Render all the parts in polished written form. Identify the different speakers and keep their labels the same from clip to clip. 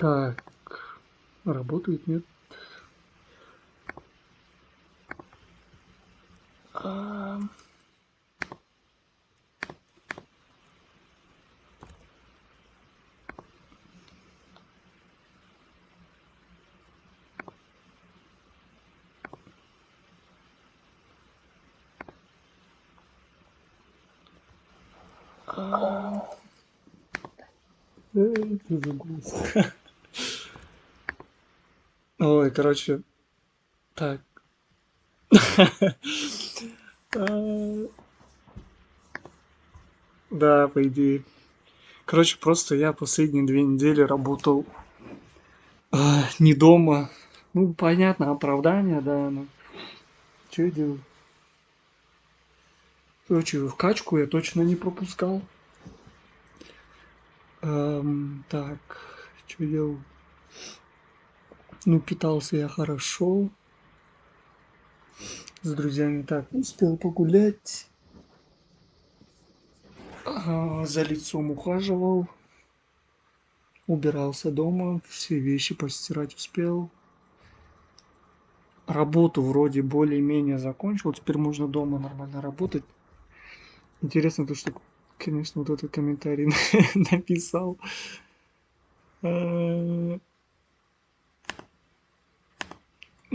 Speaker 1: Так, работает, нет? А, это загрузка. Ой, короче, так. А, Да, по идее. Короче, просто я последние 2 недели работал не дома. Ну, понятно, оправдание, да, но что делать? Короче, в качку я точно не пропускал. Так, что делал? Ну, питался я хорошо. С друзьями так успел погулять. За лицом ухаживал. Убирался дома. Все вещи постирать успел. Работу вроде более-менее закончил. Теперь можно дома нормально работать. Интересно то, что, конечно, вот этот комментарий написал. Э,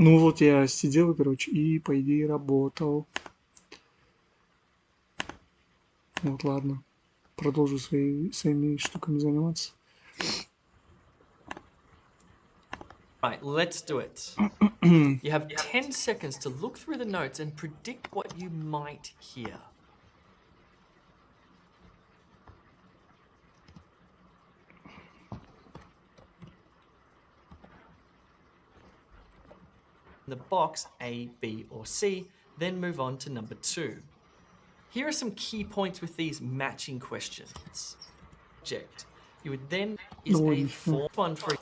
Speaker 1: Ну вот я сидел, короче, и по идее работал. Вот ладно. Продолжу своими штуками заниматься.
Speaker 2: Right, let's do it. You have 10 seconds to look through the notes and predict what you might hear. In the box A, B, or C, then move on to number 2. Here are some key points with these matching questions. Object. You would then is a
Speaker 1: Логично.
Speaker 2: fourth one for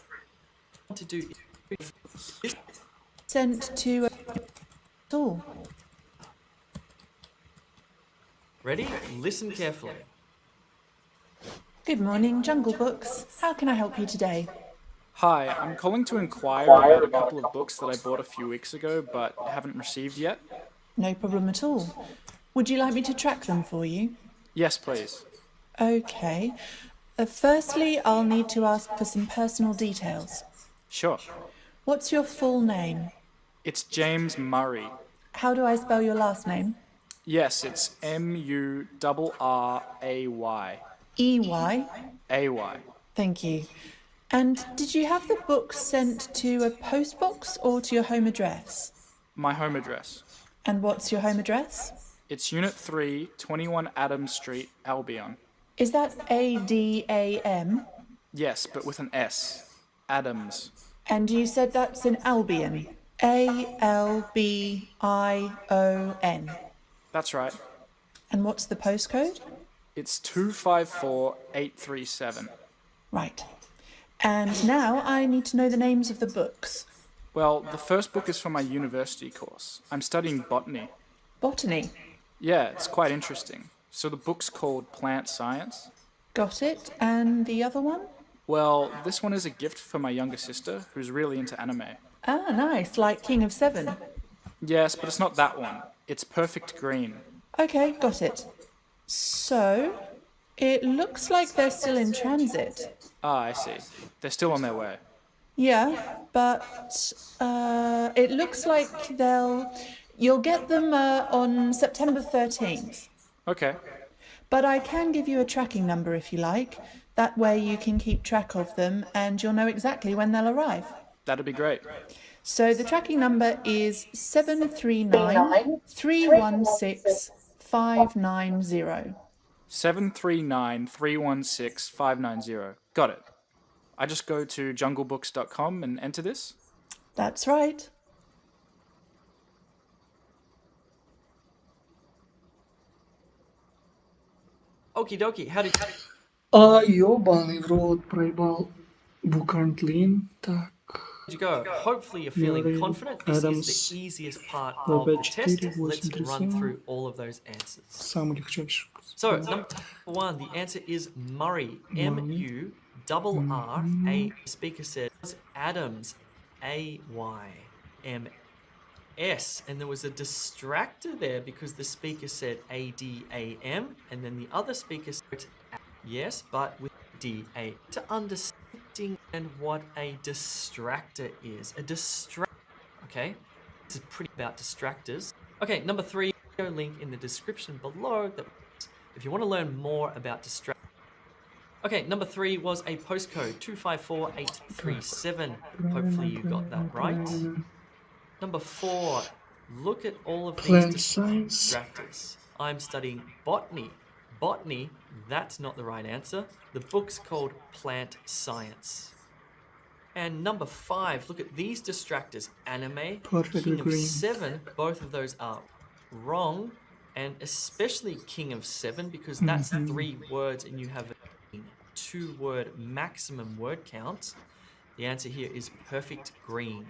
Speaker 2: to do.
Speaker 3: Sent to a tool.
Speaker 2: Ready? Listen carefully.
Speaker 3: Good morning, Jungle Books. How can I help you today?
Speaker 4: Hi, I'm calling to inquire about a couple of books that I bought a few weeks ago but haven't received yet.
Speaker 3: No problem at all. Would you like me to track them for you?
Speaker 4: Yes, please.
Speaker 3: Okay. Firstly, I'll need to ask for some personal details.
Speaker 4: Sure.
Speaker 3: What's your full name?
Speaker 4: It's James Murray.
Speaker 3: How do I spell your last name?
Speaker 4: Yes, it's M-U-R-R-A-Y.
Speaker 3: E-Y.
Speaker 4: A-Y.
Speaker 3: Thank you. And did you have the book sent to a post box or to your home address?
Speaker 4: My home address.
Speaker 3: And what's your home address?
Speaker 4: It's Unit 3, 21 Adams Street, Albion.
Speaker 3: Is that A-D-A-M?
Speaker 4: Yes, but with an S. Adams.
Speaker 3: And you said that's in Albion. A-L-B-I-O-N.
Speaker 4: That's right.
Speaker 3: And what's the postcode?
Speaker 4: It's 254837.
Speaker 3: Right. And now I need to know the names of the books.
Speaker 4: Well, the first book is for my university course. I'm studying botany.
Speaker 3: Botany.
Speaker 4: Yeah, it's quite interesting. So the book's called Plant Science.
Speaker 3: Got it. And the other one?
Speaker 4: Well, this one is a gift for my younger sister, who's really into anime.
Speaker 3: Ah, nice. Like King of Seven.
Speaker 4: Yes, but it's not that one. It's Perfect Green.
Speaker 3: Okay, got it. So, it looks like they're still in transit.
Speaker 4: Ah, I see. They're still on their way.
Speaker 3: Yeah, but it looks like you'll get them on September 13th.
Speaker 4: Okay.
Speaker 3: But I can give you a tracking number if you like. That way you can keep track of them and you'll know exactly when they'll arrive.
Speaker 4: That'd be great.
Speaker 3: So the tracking number is 739 316 590.
Speaker 4: 739-316-590. Got it. I just go to junglebooks.com and enter this?
Speaker 3: That's right.
Speaker 2: Okie dokie, how did
Speaker 1: Ёбаный в рот, проебал. Book currently in. Так.
Speaker 2: you go? Hopefully you're feeling
Speaker 1: Murray,
Speaker 2: confident. This
Speaker 1: Adams,
Speaker 2: is the easiest part of the test. Let's run through all of those answers.
Speaker 1: Самый легчайший.
Speaker 2: So, number 1, the answer is Murray. M-U-R-R-A-Y. double R, A, speaker said, was Adams, A-Y-M-S. And there was a distractor there because the speaker said A-D-A-M, and then the other speaker said yes, but with D-A. To understanding what a distractor is. A distractor, okay? This is pretty about distractors. Okay, number 3, video link in the description below that if you want to learn more about distractors. Okay, number 3 was a postcode 254837. Hopefully you got that right. Number 4, look at all of these
Speaker 1: Plant science.
Speaker 2: distractors. I'm studying botany. Botany, that's not the right answer. The book's called Plant Science. And number 5, look at these distractors. Anime,
Speaker 1: Perfectly
Speaker 2: King of
Speaker 1: green.
Speaker 2: 7, both of those are wrong. And especially King of 7 because that's 3 words and you have a 2-word maximum word count. The answer here is perfect green.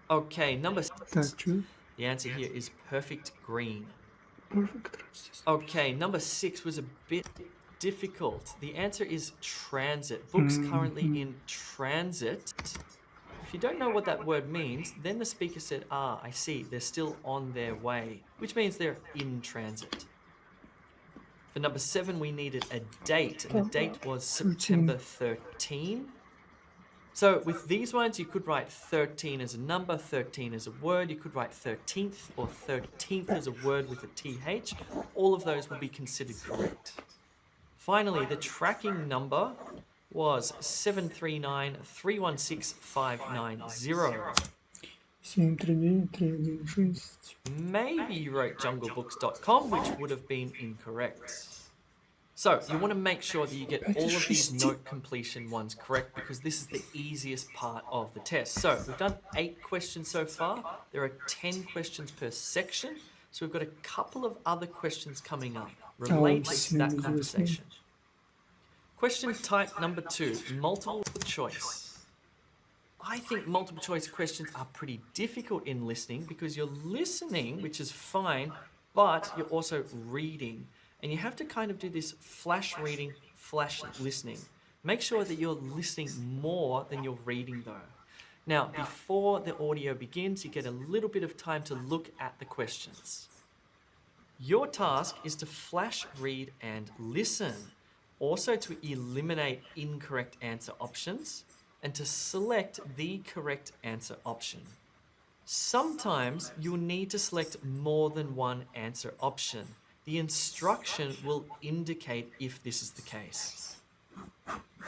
Speaker 2: Okay, number 6.
Speaker 1: Так, чё?
Speaker 2: The answer here is perfect green.
Speaker 1: Perfect.
Speaker 2: Okay, number 6 was a bit difficult. The answer is transit. Books currently in transit. If you don't know what that word means, then the speaker said, ah, I see, they're still on their way, which means they're in transit. For number 7, we needed a date, and the date was September 13. So with these ones, you could write 13 as a number, 13 as a word. You could write 13th or 13th as a word with a TH. All of those will be considered correct. Finally, the tracking number was 739316590.
Speaker 1: 7393116.
Speaker 2: Maybe you wrote junglebooks.com, which would have been incorrect. So you want to make sure that you get all of these note completion ones correct because this is the easiest part of the test. So we've done 8 questions so far. There are 10 questions per section. So we've got a couple of other questions coming up related to that conversation. Question type number 2, multiple choice. I think multiple choice questions are pretty difficult in listening because you're listening, which is fine, but you're also reading. And you have to kind of do this flash reading, flash listening. Make sure that you're listening more than you're reading though. Now, before the audio begins, you get a little bit of time to look at the questions. Your task is to flash read and listen. Also to eliminate incorrect answer options and to select the correct answer option. Sometimes you'll need to select more than one answer option. The instruction will indicate if this is the case.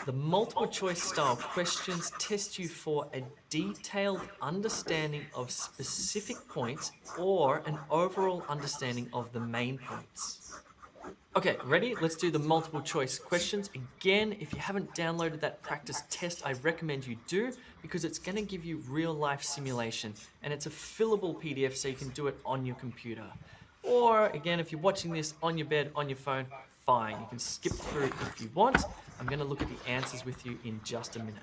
Speaker 2: The multiple choice style questions test you for a detailed understanding of specific points or an overall understanding of the main points. Okay, ready? Let's do the multiple choice questions. Again, if you haven't downloaded that practice test, I recommend you do because it's going to give you real life simulation and it's a fillable PDF so you can do it on your computer. Or again, if you're watching this on your bed, on your phone, fine. You can skip through if you want. I'm going to look at the answers with you in just a minute.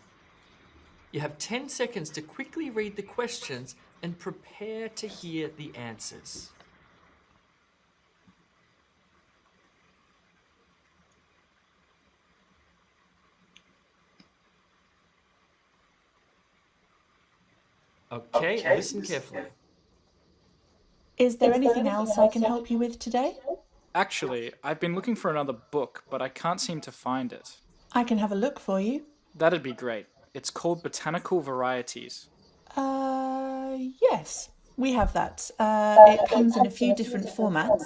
Speaker 2: You have 10 seconds to quickly read the questions and prepare to hear the answers. Okay, listen carefully.
Speaker 3: Is there anything else I can help you with today?
Speaker 4: Actually, I've been looking for another book, but I can't seem to find it.
Speaker 3: I can have a look for you.
Speaker 4: That'd be great. It's called Botanical Varieties.
Speaker 3: Yes, we have that. It comes in a few different formats.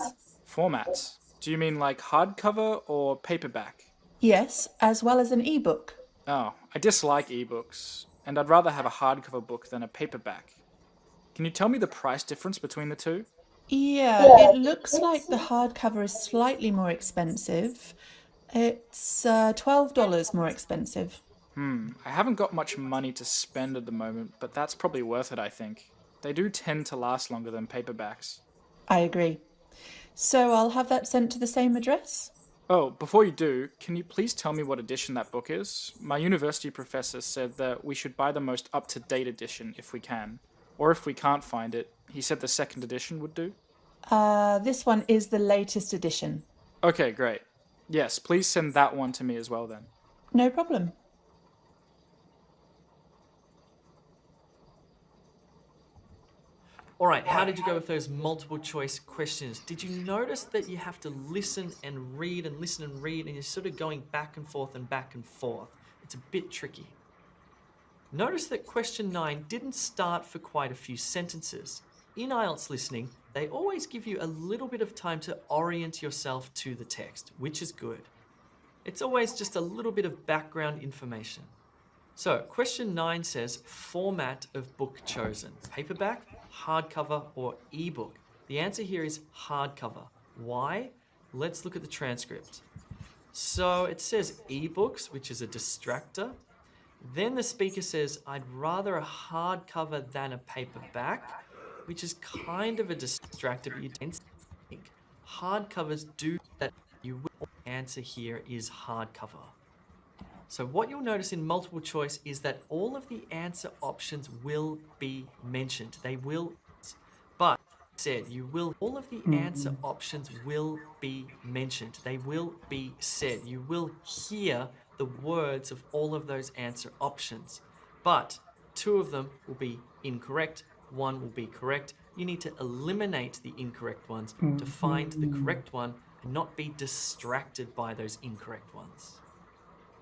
Speaker 4: Formats? Do you mean like hardcover or paperback?
Speaker 3: Yes, as well as an ebook.
Speaker 4: Oh, I dislike ebooks, and I'd rather have a hardcover book than a paperback. Can you tell me the price difference between the two?
Speaker 3: Yeah, it looks like the hardcover is slightly more expensive. It's $12 more expensive.
Speaker 4: I haven't got much money to spend at the moment, but that's probably worth it, I think. They do tend to last longer than paperbacks.
Speaker 3: I agree. So I'll have that sent to the same address?
Speaker 4: Oh, before you do, can you please tell me what edition that book is? My university professor said that we should buy the most up-to-date edition if we can. Or if we can't find it, he said the second edition would do.
Speaker 3: This one is the latest edition.
Speaker 4: Okay, great. Yes, please send that one to me as well then.
Speaker 3: No problem.
Speaker 2: All right, how did you go with those multiple choice questions? Did you notice that you have to listen and read and listen and read, and you're sort of going back and forth and back and forth? It's a bit tricky. Notice that question 9 didn't start for quite a few sentences. In IELTS listening, they always give you a little bit of time to orient yourself to the text, which is good. It's always just a little bit of background information. So, question 9 says, format of book chosen, paperback, hardcover, or ebook. The answer here is hardcover. Why? Let's look at the transcript. So it says ebooks, which is a distractor. Then the speaker says, I'd rather a hardcover than a paperback, which is kind of a distractor, but you don't think. Hardcovers do that. You will answer here is hardcover. So what you'll notice in multiple choice is that all of the answer options will be mentioned. They will, but said you will, all of the answer options will be mentioned. They will be said. You will hear the words of all of those answer options, but 2 of them will be incorrect, 1 will be correct. You need to eliminate the incorrect ones to find the correct one and not be distracted by those incorrect ones.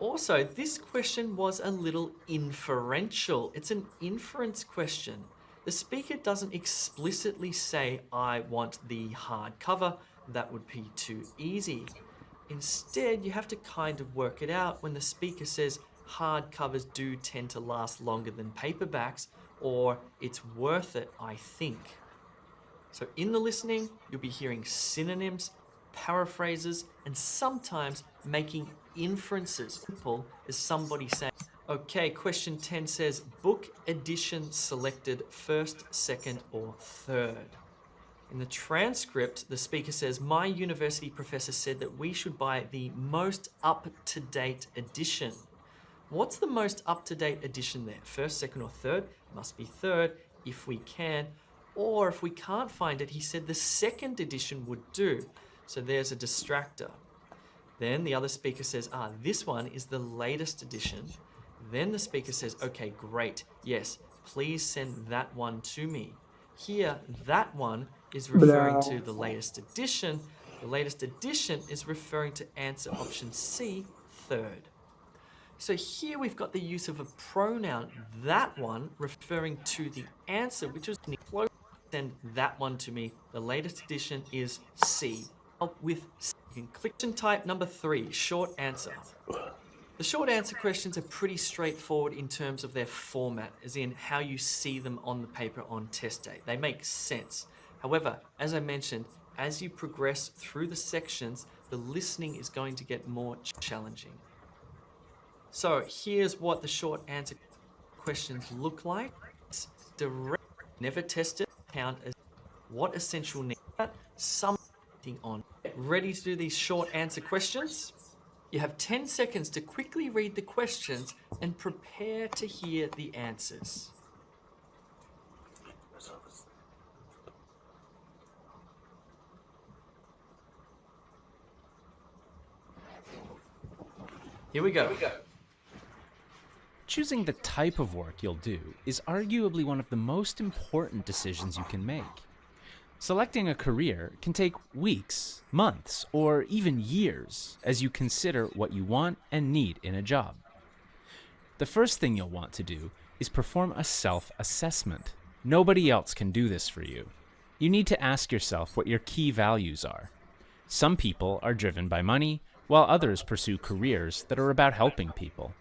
Speaker 2: Also, this question was a little inferential. It's an inference question. The speaker doesn't explicitly say, I want the hardcover. That would be too easy. Instead, you have to kind of work it out when the speaker says hardcovers do tend to last longer than paperbacks, or it's worth it, I think. So in the listening, you'll be hearing synonyms, paraphrases, and sometimes making inferences. Simple as somebody saying, okay, question 10 says book edition selected first, second, or third. In the transcript, the speaker says, my university professor said that we should buy the most up-to-date edition. What's the most up-to-date edition there? First, second, or third? It must be third if we can. Or if we can't find it, he said the second edition would do. So there's a distractor. Then the other speaker says, this one is the latest edition. Then the speaker says, okay, great. Yes, please send that one to me. Here, that one is referring to the latest edition. The latest edition is referring to answer option C, third. So here we've got the use of a pronoun, that one, referring to the answer, which was close. Send that one to me. The latest edition is C. With question type number 3, short answer. The short answer questions are pretty straightforward in terms of their format, as in how you see them on the paper on test day. They make sense. However, as I mentioned, as you progress through the sections, the listening is going to get more challenging. So here's what the short answer questions look like. It's direct, never tested, count as what essential need, something on. Ready to do these short answer questions? You have 10 seconds to quickly read the questions and prepare to hear the answers. Here we go.
Speaker 5: Choosing the type of work you'll do is arguably one of the most important decisions you can make. Selecting a career can take weeks, months, or even years as you consider what you want and need in a job. The first thing you'll want to do is perform a self-assessment. Nobody else can do this for you. You need to ask yourself what your key values are. Some people are driven by money, while others pursue careers that are about helping people.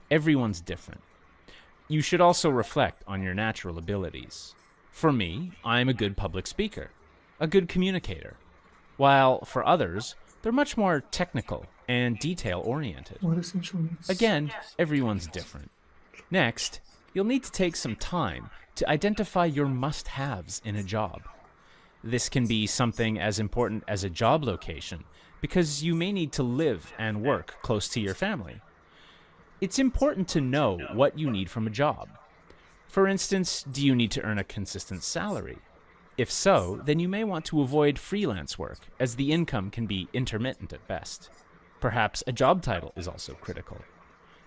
Speaker 5: Everyone's different. You should also reflect on your natural abilities. For me, I'm a good public speaker, a good communicator, while for others, they're much more technical and detail-oriented.
Speaker 1: What essential needs?
Speaker 5: Again, everyone's different. Next, you'll need to take some time to identify your must-haves in a job. This can be something as important as a job location, because you may need to live and work close to your family. It's important to know what you need from a job. For instance, do you need to earn a consistent salary? If so, then you may want to avoid freelance work, as the income can be intermittent at best. Perhaps a job title is also critical.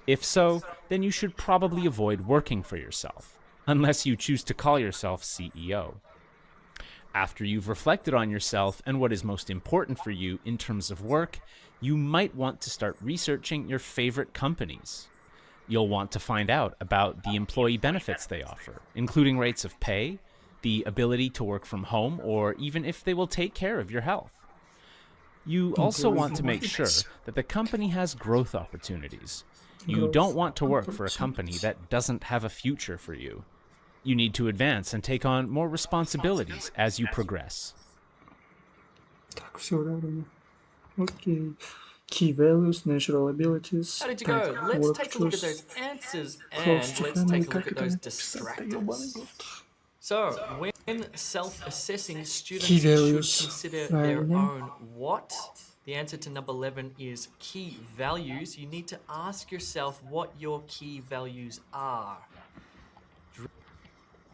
Speaker 5: If so, then you should probably avoid working for yourself, unless you choose to call yourself CEO. After you've reflected on yourself and what is most important for you in terms of work, you might want to start researching your favorite companies. You'll want to find out about the employee benefits they offer, including rates of pay, the ability to work from home, or even if they will take care of your health. You also want to make sure that the company has growth opportunities. You don't want to work for a company that doesn't have a future for you. You need to advance and take on more responsibilities as you progress.
Speaker 1: Так, все, да, вроде. Окей. Key values, natural abilities.
Speaker 2: How did you go?
Speaker 1: Так,
Speaker 2: Let's
Speaker 1: work
Speaker 2: take a look at
Speaker 1: choice.
Speaker 2: those answers
Speaker 1: Close
Speaker 2: and
Speaker 1: to
Speaker 2: let's
Speaker 1: family,
Speaker 2: take a look
Speaker 1: как
Speaker 2: at
Speaker 1: это
Speaker 2: those
Speaker 1: написать-то, ёбаный
Speaker 2: distractors.
Speaker 1: рот.
Speaker 2: So, when self-assessing,
Speaker 1: Key
Speaker 2: students should
Speaker 1: values.
Speaker 2: consider their
Speaker 1: Правильно.
Speaker 2: own what? The answer to number 11 is key values. You need to ask yourself what your key values are.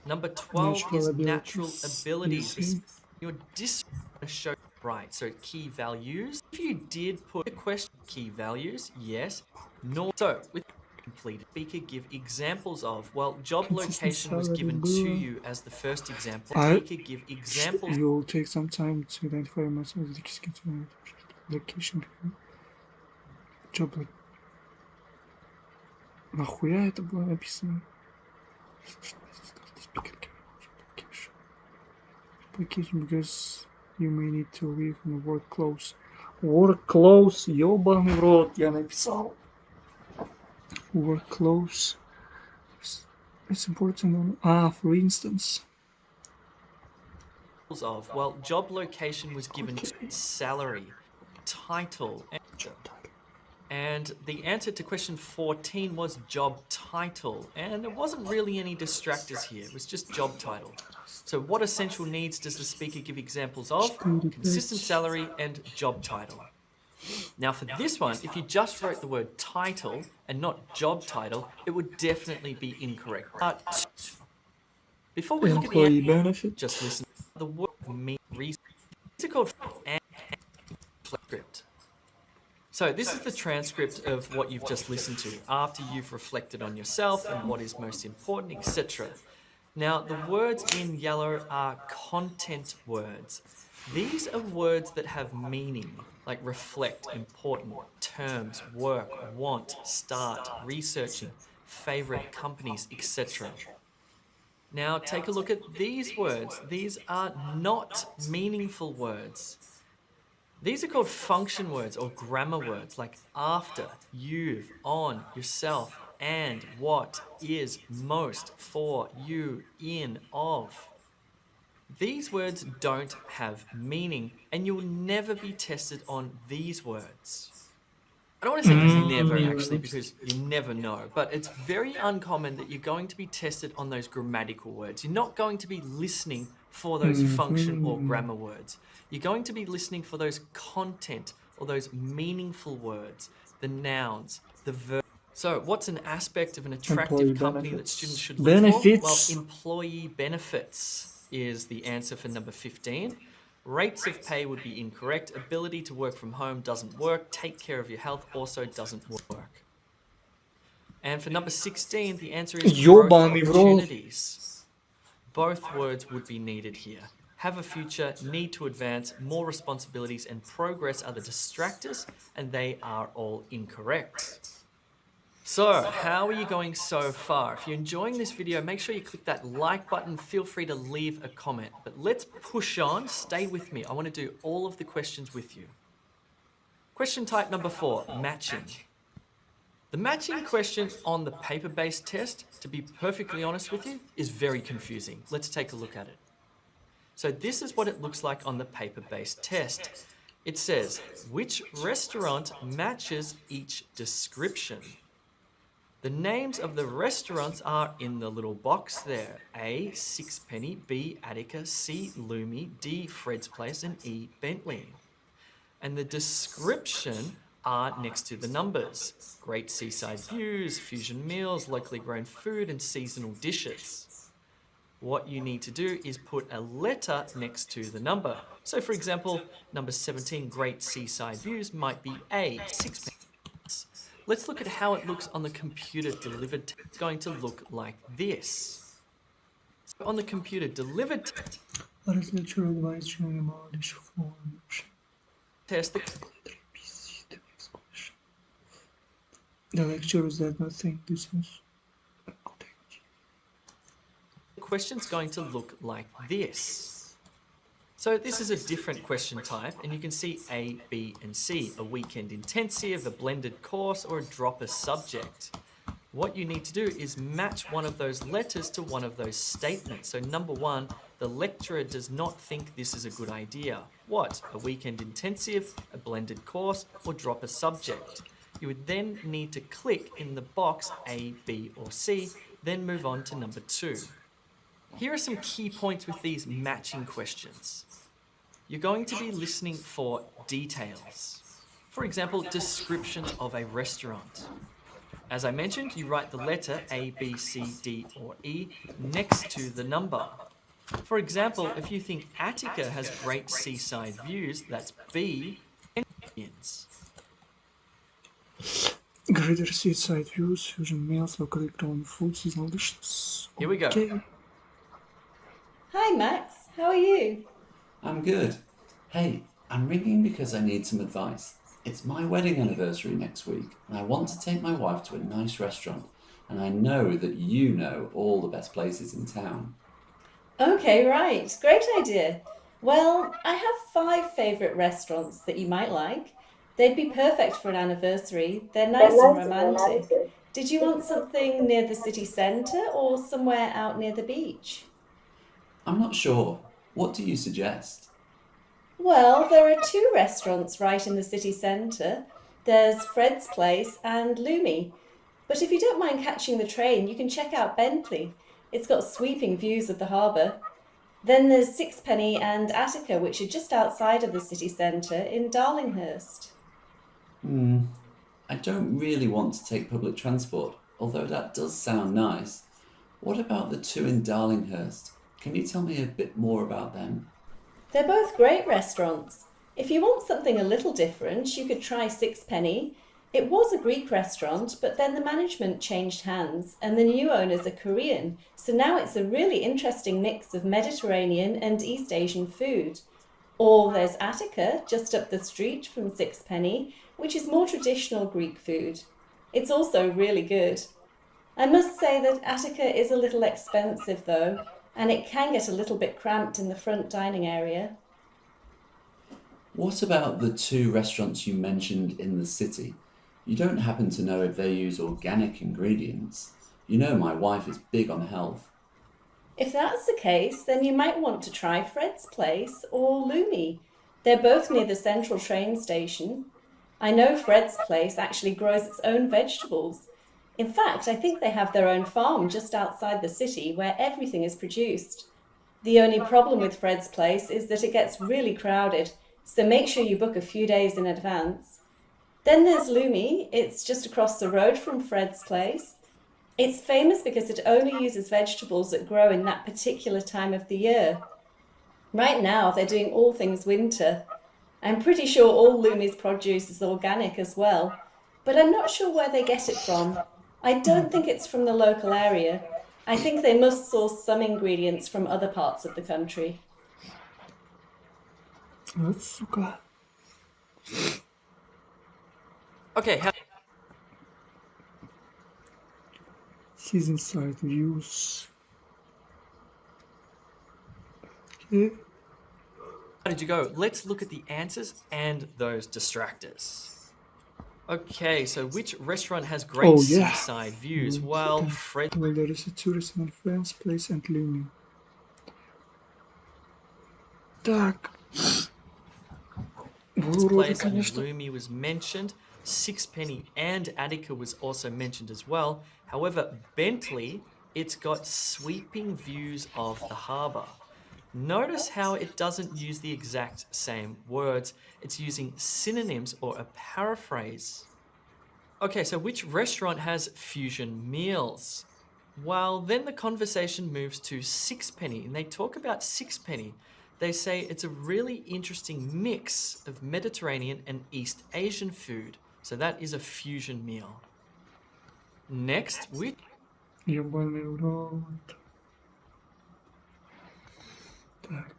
Speaker 2: Number 12 is natural abilities.
Speaker 1: Easy.
Speaker 2: Your discipline show right. So key values. If you did put a question, key values, yes. No. So with completed, speaker give examples of. Well, job location was given to you as the first example. Speaker give examples.
Speaker 1: You'll take some time to identify myself as the location. Job. Нахуя это было написано? Application because you may need to leave and work close. Work close, ёбаный в рот, я написал. Work close. It's important. For instance.
Speaker 2: Of well, job location was given salary, title, and the answer to question 14 was job title, and there wasn't really any distractors here. It was just job title. So what essential needs does the speaker give examples of? Consistent salary and job title. Now for this one, if you just wrote the word title and not job title, it would definitely be incorrect. But before we look at the
Speaker 1: Employee benefit.
Speaker 2: just listen to the word mean reason. These are called transcript. So this is the transcript of what you've just listened to after you've reflected on yourself and what is most important, etc. Now, the words in yellow are content words. These are words that have meaning, like reflect, important, terms, work, want, start, researching, favorite, companies, etc. Now, take a look at these words. These are not meaningful words. These are called function words or grammar words like after, you've, on, yourself, and, what, is, most, for, you, in, of. These words don't have meaning, and you'll never be tested on these words. I don't want to say never, actually, because you never know, but it's very uncommon that you're going to be tested on those grammatical words. You're not going to be listening for those function or grammar words. You're going to be listening for those content or those meaningful words, the nouns, the verbs. So what's an aspect of an attractive company that students should look for? Well, employee benefits is the answer for number 15. Rates of pay would be incorrect. Ability to work from home doesn't work. Take care of your health also doesn't work. And for number 16, the answer is growth opportunities. Both words would be needed here. Have a future, need to advance, more responsibilities, and progress are the distractors, and they are all incorrect. So, how are you going so far? If you're enjoying this video, make sure you click that like button. Feel free to leave a comment. But let's push on. Stay with me. I want to do all of the questions with you. Question type number 4, matching. The matching question on the paper-based test, to be perfectly honest with you, is very confusing. Let's take a look at it. So this is what it looks like on the paper-based test. It says, which restaurant matches each description? The names of the restaurants are in the little box there. A, Sixpenny, B, Attica, C, Lumi, D, Fred's Place, and E, Bentley. And the description are next to the numbers. Great seaside views, fusion meals, locally grown food, and seasonal dishes. What you need to do is put a letter next to the number. So for example, number 17, great seaside views, might be A, 6 pence. Let's look at how it looks on the computer delivered test. It's going to look like this. So on the computer delivered test,
Speaker 1: The lecture is that nothing. This is
Speaker 2: the question's going to look like this. So this is a different question type, and you can see A, B, and C, a weekend intensive, a blended course, or a dropper subject. What you need to do is match one of those letters to one of those statements. So number 1, the lecturer does not think this is a good idea. What? A weekend intensive, a blended course, or drop a subject. You would then need to click in the box A, B, or C, then move on to number 2. Here are some key points with these matching questions. You're going to be listening for details. For example, descriptions of a restaurant. As I mentioned, you write the letter A, B, C, D, or E next to the number. For example, if you think Attica has great seaside views, that's B, ingredients.
Speaker 1: greater seaside views, fusion meals, locally grown food, seasonal dishes.
Speaker 2: Here we go.
Speaker 1: Okay.
Speaker 6: Hi Max, how are you?
Speaker 7: I'm good. Hey, I'm ringing because I need some advice. It's my wedding anniversary next week, and I want to take my wife to a nice restaurant, and I know that you know all the best places in town.
Speaker 6: Okay, right, great idea. Well, I have 5 favourite restaurants that you might like. They'd be perfect for an anniversary. They're nice and romantic. Did you want something near the city centre or somewhere out near the beach?
Speaker 7: I'm not sure. What do you suggest?
Speaker 6: Well, there are 2 restaurants right in the city centre. There's Fred's Place and Lumi. But if you don't mind catching the train, you can check out Bentley. It's got sweeping views of the harbour. Then there's Sixpenny and Attica, which are just outside of the city centre in Darlinghurst.
Speaker 7: I don't really want to take public transport, although that does sound nice. What about the 2 in Darlinghurst? Can you tell me a bit more about them?
Speaker 6: They're both great restaurants. If you want something a little different, you could try Sixpenny. It was a Greek restaurant, but then the management changed hands and the new owners are Korean, so now it's a really interesting mix of Mediterranean and East Asian food. Or there's Attica, just up the street from Sixpenny, which is more traditional Greek food. It's also really good. I must say that Attica is a little expensive though, and it can get a little bit cramped in the front dining area.
Speaker 7: What about the 2 restaurants you mentioned in the city? You don't happen to know if they use organic ingredients? You know my wife is big on health.
Speaker 6: If that's the case, then you might want to try Fred's Place or Lumi. They're both near the central train station. I know Fred's Place actually grows its own vegetables. In fact, I think they have their own farm just outside the city where everything is produced. The only problem with Fred's Place is that it gets really crowded, so make sure you book a few days in advance. Then there's Lumi. It's just across the road from Fred's Place. It's famous because it only uses vegetables that grow in that particular time of the year. Right now, they're doing all things winter. I'm pretty sure all Lumi's produce is organic as well, but I'm not sure where they get it from. I don't think it's from the local area. I think they must source some ingredients from other parts of the country.
Speaker 1: Вот сука.
Speaker 2: Okay,
Speaker 1: Season side views. Okay.
Speaker 2: how did you go? Let's look at the answers and those distractors. Okay, so which restaurant has great
Speaker 1: Oh, yeah.
Speaker 2: seaside views? Well, Fred's
Speaker 1: Well, there is a tourist in Friends Place and Lumi. Так. Вроде,
Speaker 2: Place and
Speaker 1: конечно.
Speaker 2: Lumi was mentioned. Sixpenny and Attica was also mentioned as well. However, Bentley, it's got sweeping views of the harbour. Notice how it doesn't use the exact same words. It's using synonyms or a paraphrase. Okay, so which restaurant has fusion meals? Well, then the conversation moves to sixpenny, and they talk about sixpenny. They say it's a really interesting mix of Mediterranean and East Asian food. So that is a fusion meal. Next, which
Speaker 1: Ёбаный в рот. Так.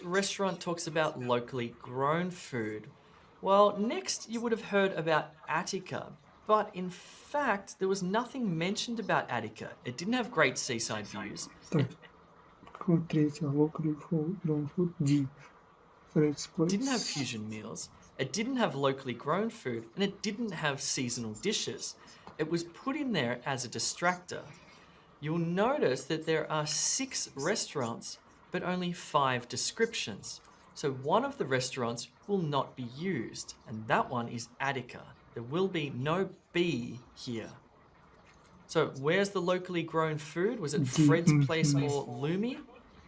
Speaker 2: restaurant talks about locally grown food? Well, next you would have heard about Attica, but in fact, there was nothing mentioned about Attica. It didn't have great seaside views.
Speaker 1: Так. Код третьего. Locally grown food. D. Fred's place.
Speaker 2: Didn't have fusion meals, it didn't have locally grown food, and it didn't have seasonal dishes. It was put in there as a distractor. You'll notice that there are 6 restaurants, but only 5 descriptions. So one of the restaurants will not be used, and that one is Attica. There will be no B here. So where's the locally grown food? Was it Fred's Place or Lumi?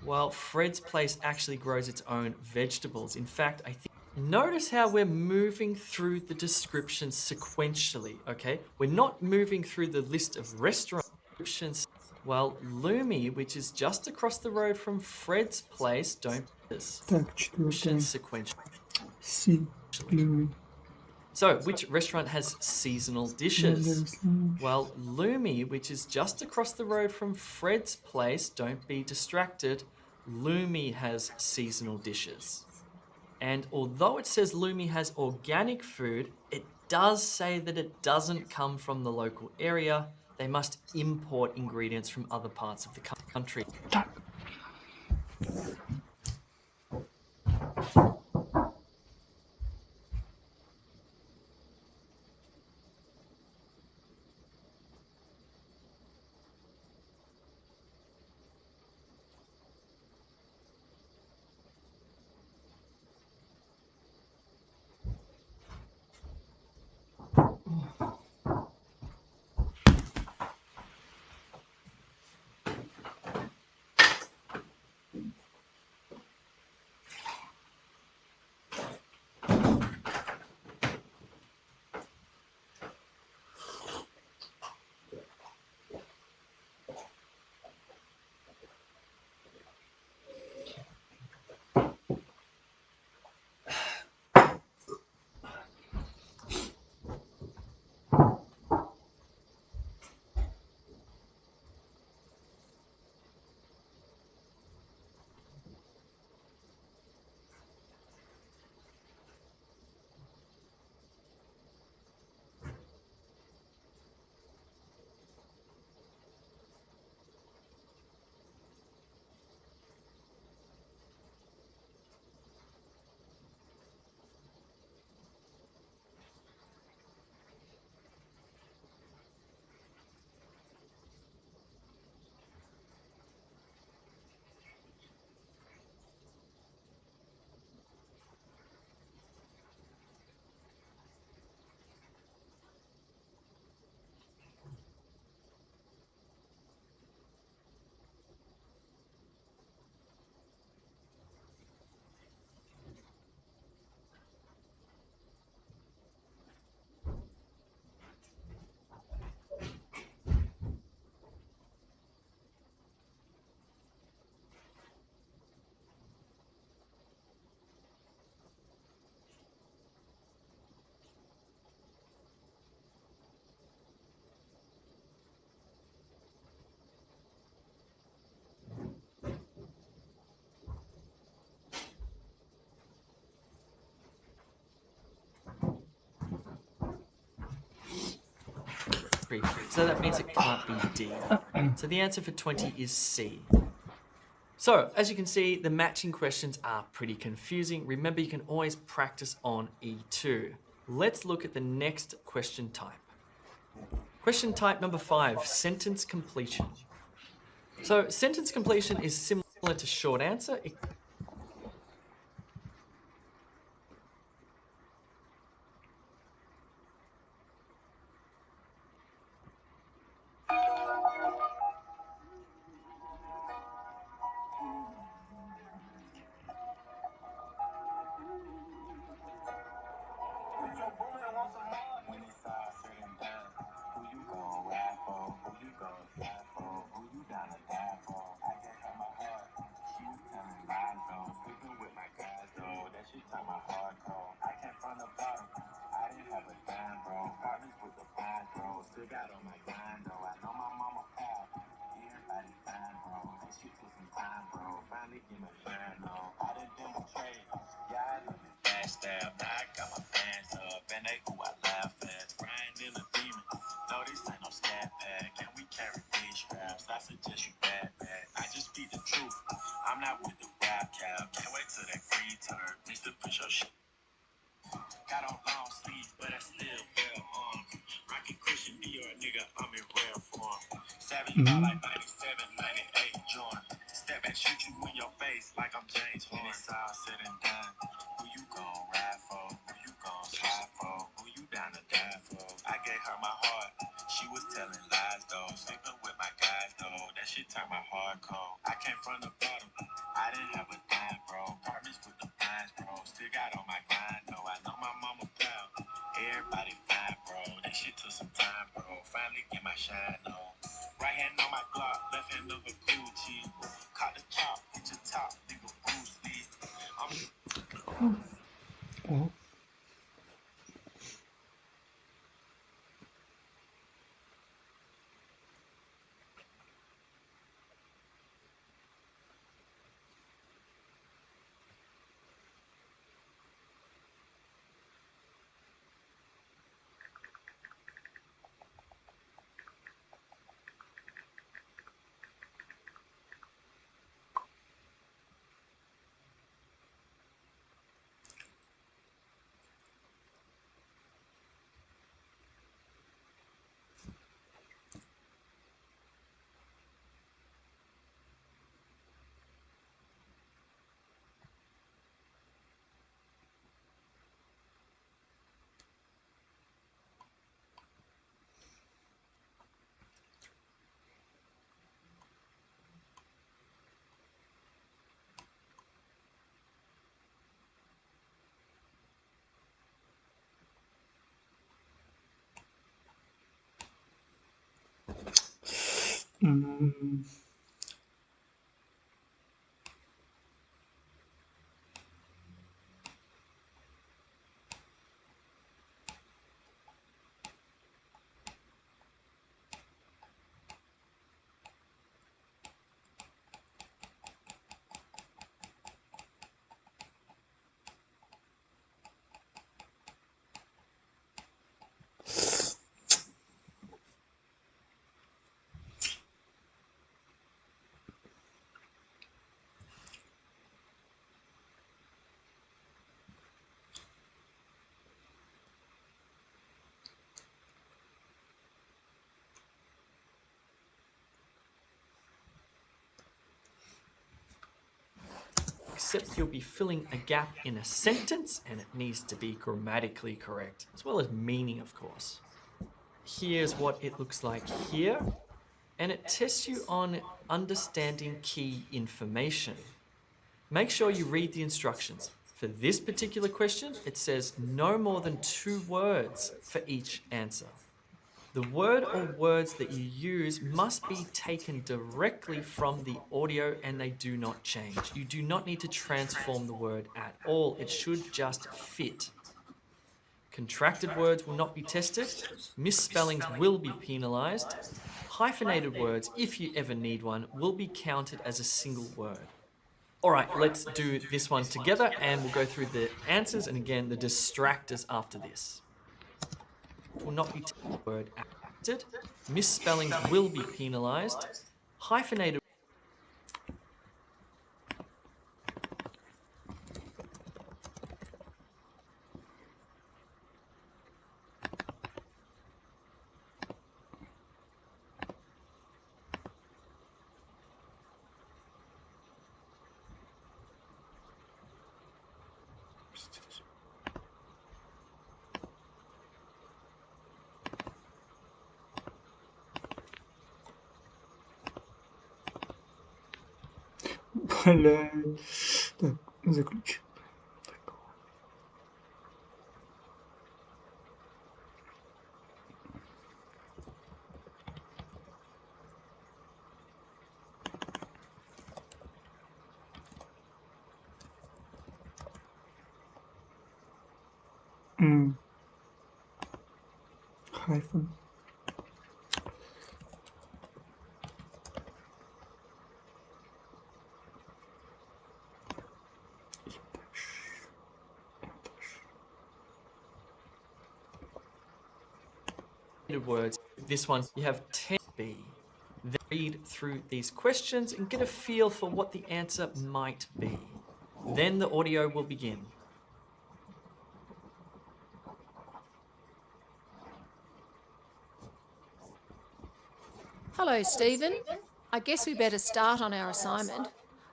Speaker 2: Well, Fred's Place actually grows its own vegetables. In fact, I think... Notice how we're moving through the descriptions sequentially, okay? We're not moving through the list of restaurant descriptions. Well, Lumi, which is just across the road from Fred's Place, don't this.
Speaker 1: Так, четвертое.
Speaker 2: Sequentially.
Speaker 1: C. Lumi.
Speaker 2: So, which restaurant has seasonal dishes? Well, Lumi, which is just across the road from Fred's Place, don't be distracted, Lumi has seasonal dishes. And although it says Lumi has organic food, it does say that it doesn't come from the local area. They must import ingredients from other parts of the country. So that means it can't be D. So the answer for 20 is C. So, as you can see, the matching questions are pretty confusing. Remember, you can always practice on E2. Let's look at the next question type. Question type number 5, sentence completion. So sentence completion is similar to short answer.
Speaker 1: Mm,
Speaker 2: Except you'll be filling a gap in a sentence and it needs to be grammatically correct, as well as meaning, of course. Here's what it looks like here, and it tests you on understanding key information. Make sure you read the instructions. For this particular question, it says no more than 2 words for each answer. The word or words that you use must be taken directly from the audio and they do not change. You do not need to transform the word at all. It should just fit. Contracted words will not be tested. Misspellings will be penalized. Hyphenated words, if you ever need one, will be counted as a single word. All right, let's do this one together and we'll go through the answers and again, the distractors after this. Will not be word acted. Misspellings will be penalized. Hyphenated
Speaker 1: Бля. Так, заключи. Хайфен.
Speaker 2: Words. This one, you have 10B. Then read through these questions and get a feel for what the answer might be. Then the audio will begin.
Speaker 8: Hello, Stephen. I guess we better start on our assignment.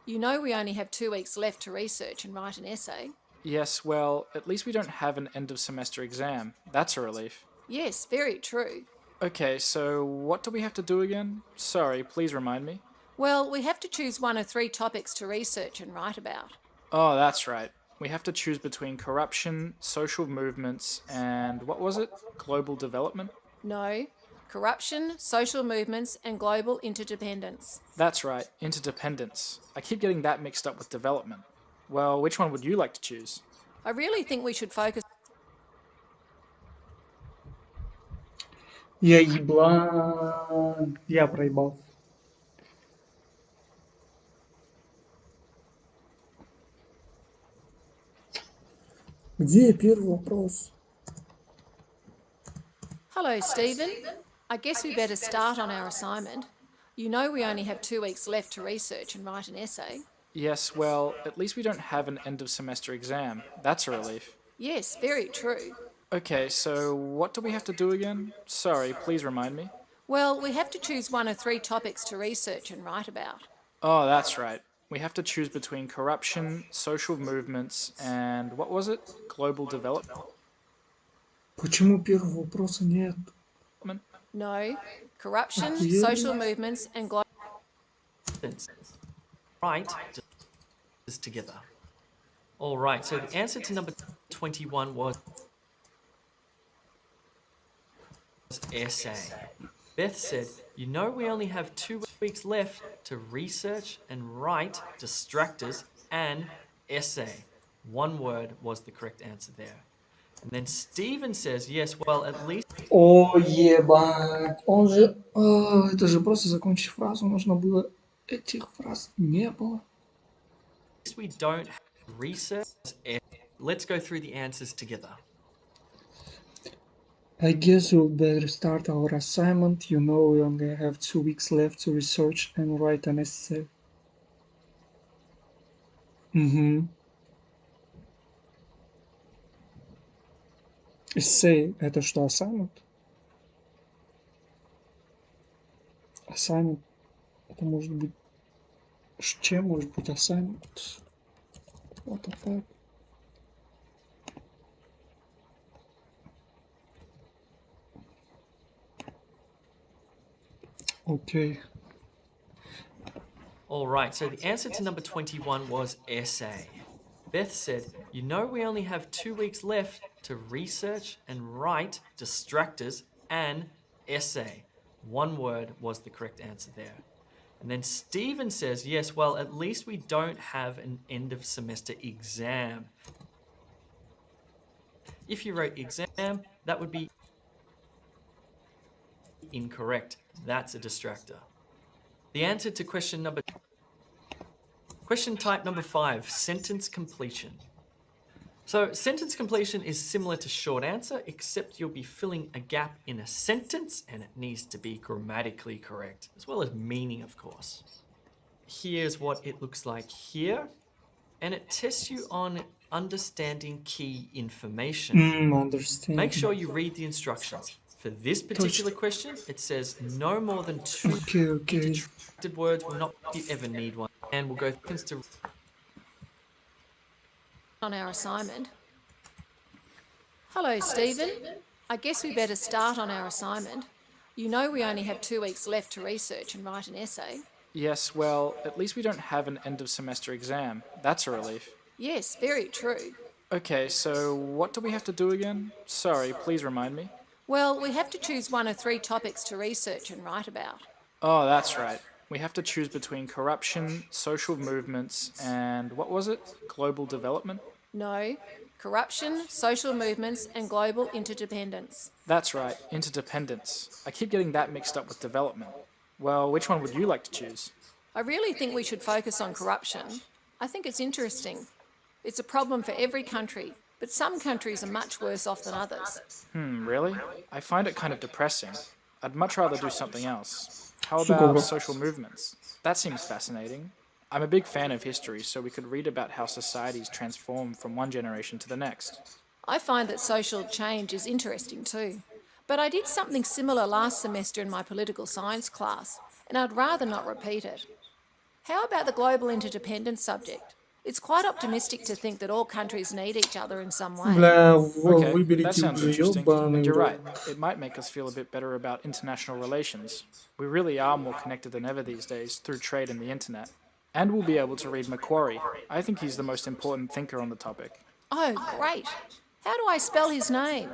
Speaker 8: You know we only have 2 weeks left to research and write an essay.
Speaker 4: Yes, well, at least we don't have an end of semester exam. That's a relief.
Speaker 8: Yes, very true.
Speaker 4: Okay, so what do we have to do again? Sorry, please remind me.
Speaker 8: Well, we have to choose 1 of 3 topics to research and write about.
Speaker 4: Oh, that's right. We have to choose between corruption, social movements, and what was it? Global development?
Speaker 8: No, corruption, social movements, and global interdependence.
Speaker 4: That's right, interdependence. I keep getting that mixed up with development. Well, which one would you like to choose?
Speaker 8: I really think we should focus.
Speaker 1: Я еблан. Я проебал. Где первый вопрос?
Speaker 8: Hello, Stephen. I guess we better start on our assignment. You know we only have 2 weeks left to research and write an essay.
Speaker 4: Yes, well, at least we don't have an end of semester exam. That's a relief.
Speaker 8: Yes, very true.
Speaker 4: Okay, so what do we have to do again? Sorry, please remind me.
Speaker 8: Well, we have to choose 1 of 3 topics to research and write about.
Speaker 4: Oh, that's right. We have to choose between corruption, social movements, and what was it? Global development?
Speaker 1: Почему первого вопроса нет?
Speaker 8: No, corruption,
Speaker 1: Yeah.
Speaker 8: social movements, and global.
Speaker 2: Right, just together. All right, so the answer to number 21 was essay. Beth said, you know we only have 2 weeks left to research and write distractors and essay. 1 word was the correct answer there. And then Stephen says, yes, well, at least
Speaker 1: О, ебать. Он же... это же просто закончить фразу нужно было. Этих фраз не было.
Speaker 2: we don't have research. Let's go through the answers together.
Speaker 1: I guess we'll better start our assignment. You know we only have 2 weeks left to research and write an essay. Essay — это что, assignment? Assignment — это может быть... Чем может быть assignment? What the fuck? Okay.
Speaker 2: All right, so the answer to number 21 was essay. Beth said, you know we only have 2 weeks left to research and write distractors and essay. 1 word was the correct answer there. And then Stephen says, yes, well, at least we don't have an end of semester exam. If you wrote exam, that would be incorrect. That's a distractor. The answer to question type number 5, sentence completion. So sentence completion is similar to short answer, except you'll be filling a gap in a sentence and it needs to be grammatically correct, as well as meaning, of course. Here's what it looks like here, and it tests you on understanding key information.
Speaker 1: Understand.
Speaker 2: Make sure you read the instructions. For this particular question, it says no more than 2
Speaker 1: Okay.
Speaker 2: distracted words will not if you ever need one. And we'll go to
Speaker 8: On our assignment. Hello, Stephen. I guess we better start on our assignment. You know we only have 2 weeks left to research and write an essay.
Speaker 4: Yes, well, at least we don't have an end of semester exam. That's a relief.
Speaker 8: Yes, very true.
Speaker 4: Okay, so what do we have to do again? Sorry, please remind me.
Speaker 8: Well, we have to choose one of 3 topics to research and write about.
Speaker 4: Oh, that's right. We have to choose between corruption, social movements, and what was it? Global development?
Speaker 8: No, corruption, social movements, and global interdependence.
Speaker 4: That's right, interdependence. I keep getting that mixed up with development. Well, which one would you like to choose?
Speaker 8: I really think we should focus on corruption. I think it's interesting. It's a problem for every country, but some countries are much worse off than others.
Speaker 4: Really? I find it kind of depressing. I'd much rather do something else. How about social movements? That seems fascinating. I'm a big fan of history, so we could read about how societies transform from one generation to the next.
Speaker 8: I find that social change is interesting too. But I did something similar last semester in my political science class, and I'd rather not repeat it. How about the global interdependence subject? It's quite optimistic to think that all countries need each other in some way.
Speaker 1: Бля,
Speaker 4: Okay, that
Speaker 1: выберите
Speaker 4: sounds
Speaker 1: уже
Speaker 4: interesting.
Speaker 1: ёбаный
Speaker 4: And you're
Speaker 1: в рот.
Speaker 4: right, it might make us feel a bit better about international relations. We really are more connected than ever these days through trade and the internet. And we'll be able to read Macquarie. I think he's the most important thinker on the topic.
Speaker 8: Oh, great. How do I spell his name?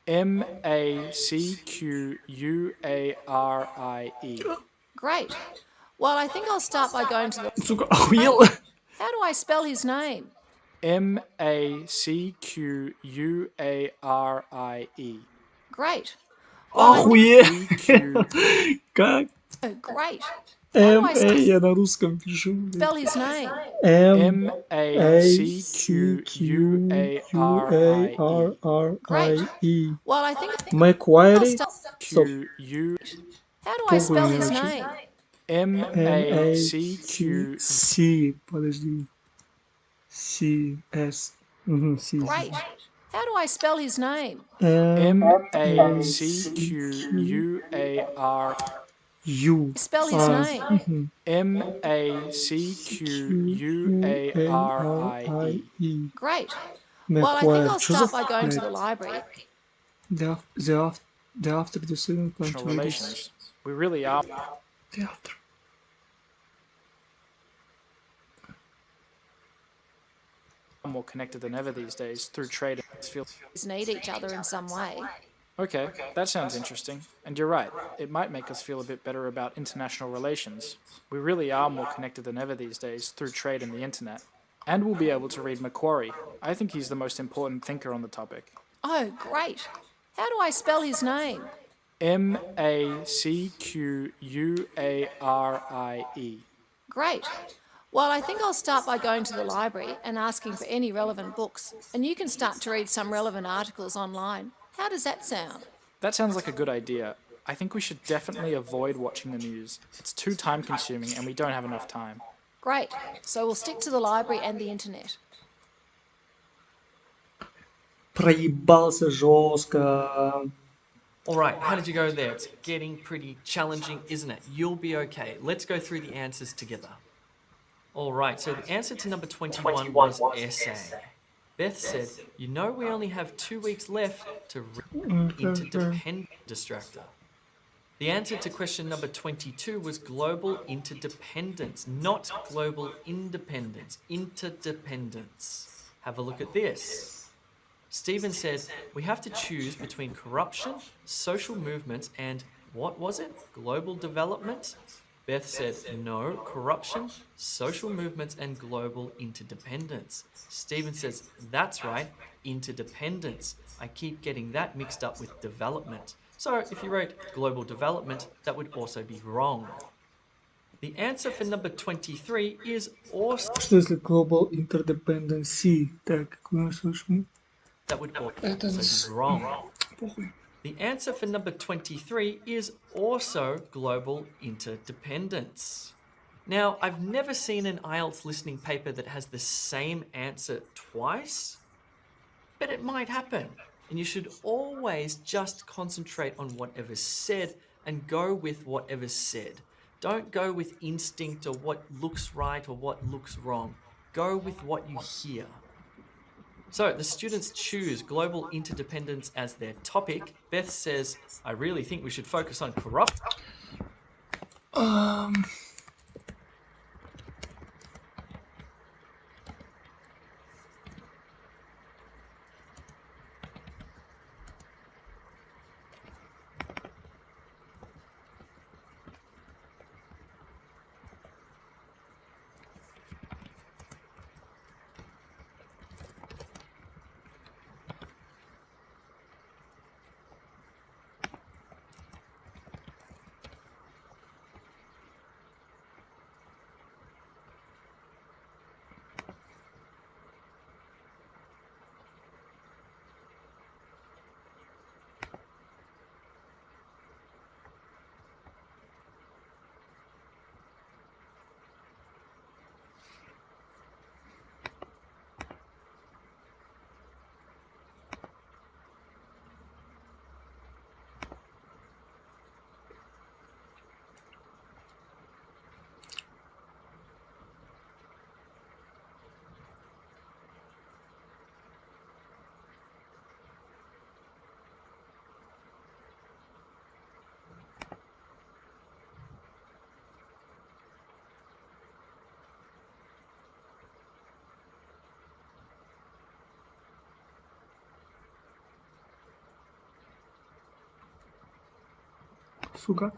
Speaker 4: Macquarie.
Speaker 8: Great. Well, I think I'll start by going to the...
Speaker 1: Сука, охуел?
Speaker 8: How do I spell his name?
Speaker 4: Macquarie.
Speaker 8: Great.
Speaker 1: Охуеть! Как?
Speaker 8: Oh, great. How do I
Speaker 1: Я на русском пишу.
Speaker 8: spell his name?
Speaker 1: Macquarie.
Speaker 8: Well, I think I'll
Speaker 1: Macquarie?
Speaker 8: start...
Speaker 1: Стоп.
Speaker 8: How do I spell
Speaker 1: Похуй
Speaker 8: his
Speaker 1: мне
Speaker 8: name?
Speaker 1: C. Подожди. C-S. C.
Speaker 8: Great. How do I spell his name?
Speaker 1: U.
Speaker 8: Spell his name.
Speaker 4: Macquarie.
Speaker 8: Great. Well, I think
Speaker 1: Macquarie.
Speaker 8: I'll
Speaker 1: Что за
Speaker 8: start by going to
Speaker 1: блядь?
Speaker 8: the library.
Speaker 1: The after the second
Speaker 4: International
Speaker 1: country.
Speaker 4: relations. We really are
Speaker 1: The after.
Speaker 4: more connected than ever these days through trade and feel.
Speaker 8: Need each other in some way.
Speaker 4: Okay, that sounds interesting. And you're right, it might make us feel a bit better about international relations. We really are more connected than ever these days through trade and the internet. And we'll be able to read Macquarie. I think he's the most important thinker on the topic.
Speaker 8: Oh, great. How do I spell his name?
Speaker 4: Macquarie.
Speaker 8: Great. Well, I think I'll start by going to the library and asking for any relevant books, and you can start to read some relevant articles online. How does that sound?
Speaker 4: That sounds like a good idea. I think we should definitely avoid watching the news. It's too time consuming and we don't have enough time.
Speaker 8: Great. So we'll stick to the library and the internet.
Speaker 1: Проебался жестко.
Speaker 2: All right, how did you go there? It's getting pretty challenging, isn't it? You'll be okay. Let's go through the answers together. All right, so the answer to number 21 was essay. Beth said, you know we only have 2 weeks left to read interdependent distractor. The answer to question number 22 was global interdependence, not global independence, interdependence. Have a look at this. Stephen said, we have to choose between corruption, social movements, and what was it? Global development? Beth said, no, corruption, social movements, and global interdependence. Stephen says, that's right, interdependence. I keep getting that mixed up with development. So if you wrote global development, that would also be wrong. The answer for number 23 is also...
Speaker 1: Что если global interdependency? Так, какой наш слышим?
Speaker 2: That would also be wrong. The answer for number 23 is also global interdependence. Now, I've never seen an IELTS listening paper that has the same answer twice, but it might happen. And you should always just concentrate on whatever's said and go with whatever's said. Don't go with instinct or what looks right or what looks wrong. Go with what you hear. So the students choose global interdependence as their topic. Beth says, I really think we should focus on corruption.
Speaker 1: сука.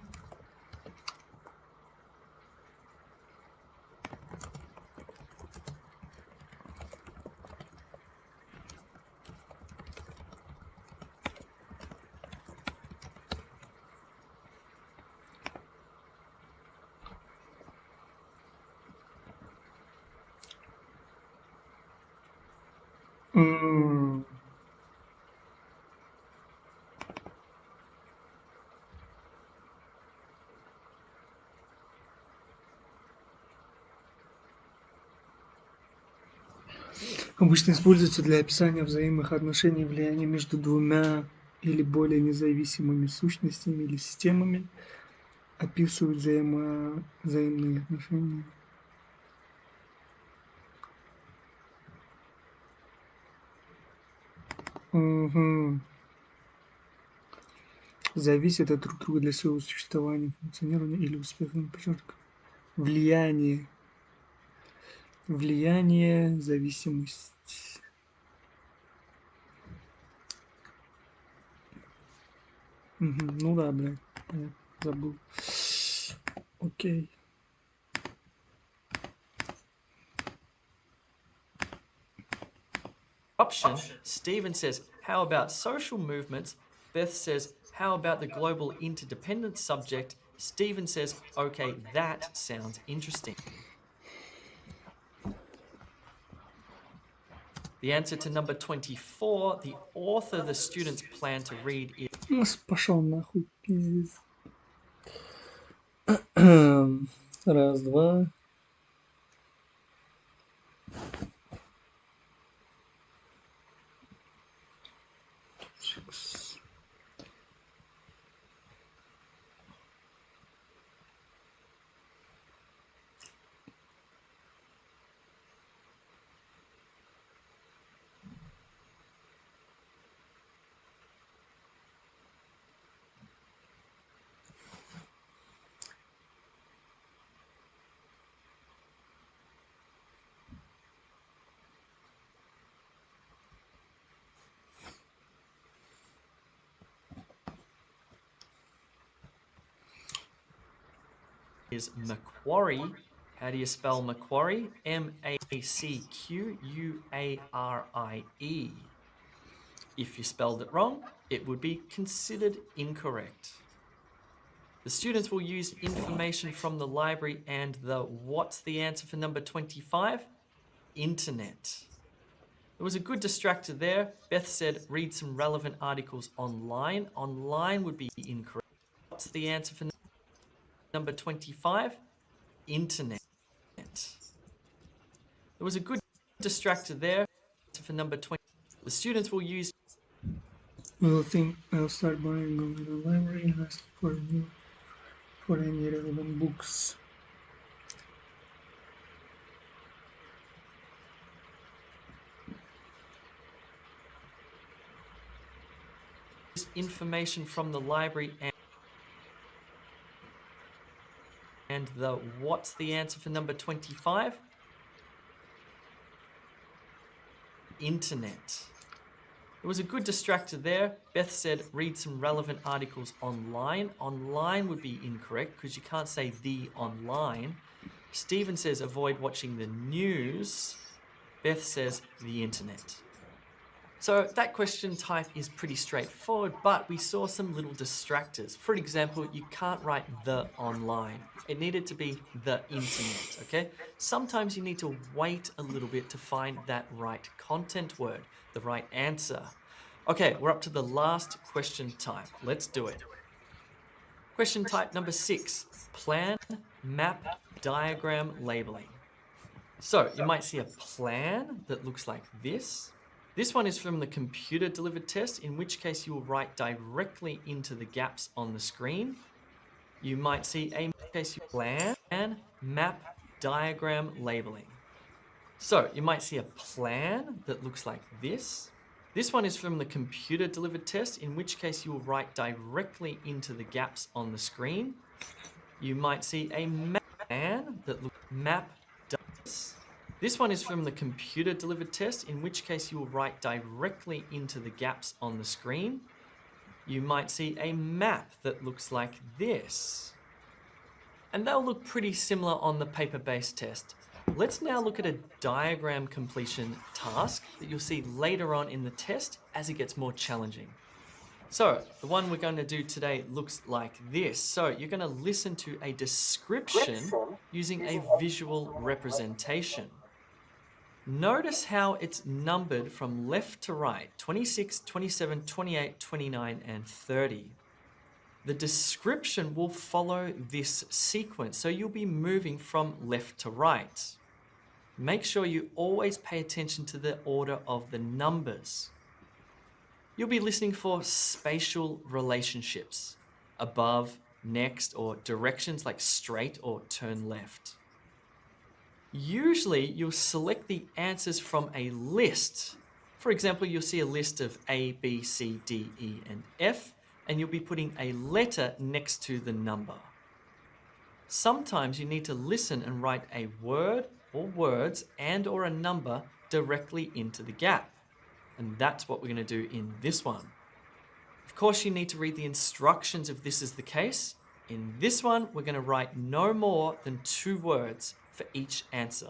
Speaker 1: М. Обычно используется для описания взаимных отношений влияния между двумя или более независимыми сущностями или системами, описывают взаимные отношения. Мгм. Зависят от друг друга для своего существования, функционирования или успеха. Подчеркиваю. Влияние. Влияние, зависимость. Мгм. Ну да, блядь. Понятно. Забыл. Окей.
Speaker 2: Option, Stephen says, how about social movements? Beth says, how about the global interdependence subject? Stephen says, okay, that sounds interesting. The answer to number 24, the author the students plan to read is
Speaker 1: Пошел нахуй, пиздец. Раз, два.
Speaker 2: Macquarie. How do you spell Macquarie? M-A-C-Q-U-A-R-I-E. If you spelled it wrong, it would be considered incorrect. The students will use information from the library and what's the answer for number 25? Internet. There was a good distractor there. Beth said, read some relevant articles online. Online would be incorrect. What's the answer for number 25? Internet. There was a good distractor there. For number 20, the students will use.
Speaker 1: I'll start buying them in the library and ask for any relevant books.
Speaker 2: Information from the library and what's the answer for number 25? Internet. There was a good distractor there. Beth said, read some relevant articles online. Online would be incorrect because you can't say the online. Stephen says, avoid watching the news. Beth says, the internet. So that question type is pretty straightforward, but we saw some little distractors. For example, you can't write the online. It needed to be the internet, okay? Sometimes you need to wait a little bit to find that right content word, the right answer. Okay, we're up to the last question type. Let's do it. Question type number 6, plan, map, diagram, labeling. So you might see a plan that looks like this. This one is from the computer delivered test, in which case you will write directly into the gaps on the screen. You might see a plan, map, diagram, labeling. So you might see a plan that looks like this. This one is from the computer delivered test, in which case you will write directly into the gaps on the screen. You might see a plan that looks map. This one is from the computer delivered test, in which case you will write directly into the gaps on the screen. you might see a map that looks like this. And they'll look pretty similar on the paper-based test. Let's now look at a diagram completion task that you'll see later on in the test as it gets more challenging. So the one we're going to do today looks like this. So you're going to listen to a description using a visual representation. Notice how it's numbered from left to right, 26, 27, 28, 29, and 30. The description will follow this sequence, so you'll be moving from left to right. Make sure you always pay attention to the order of the numbers. You'll be listening for spatial relationships, above, next, or directions like straight or turn left. Usually, you'll select the answers from a list. For example, you'll see a list of A, B, C, D, E, and F, and you'll be putting a letter next to the number. Sometimes you need to listen and write a word or words and or a number directly into the gap. And that's what we're going to do in this one. Of course, you need to read the instructions if this is the case. In this one, we're going to write no more than 2 words for each answer.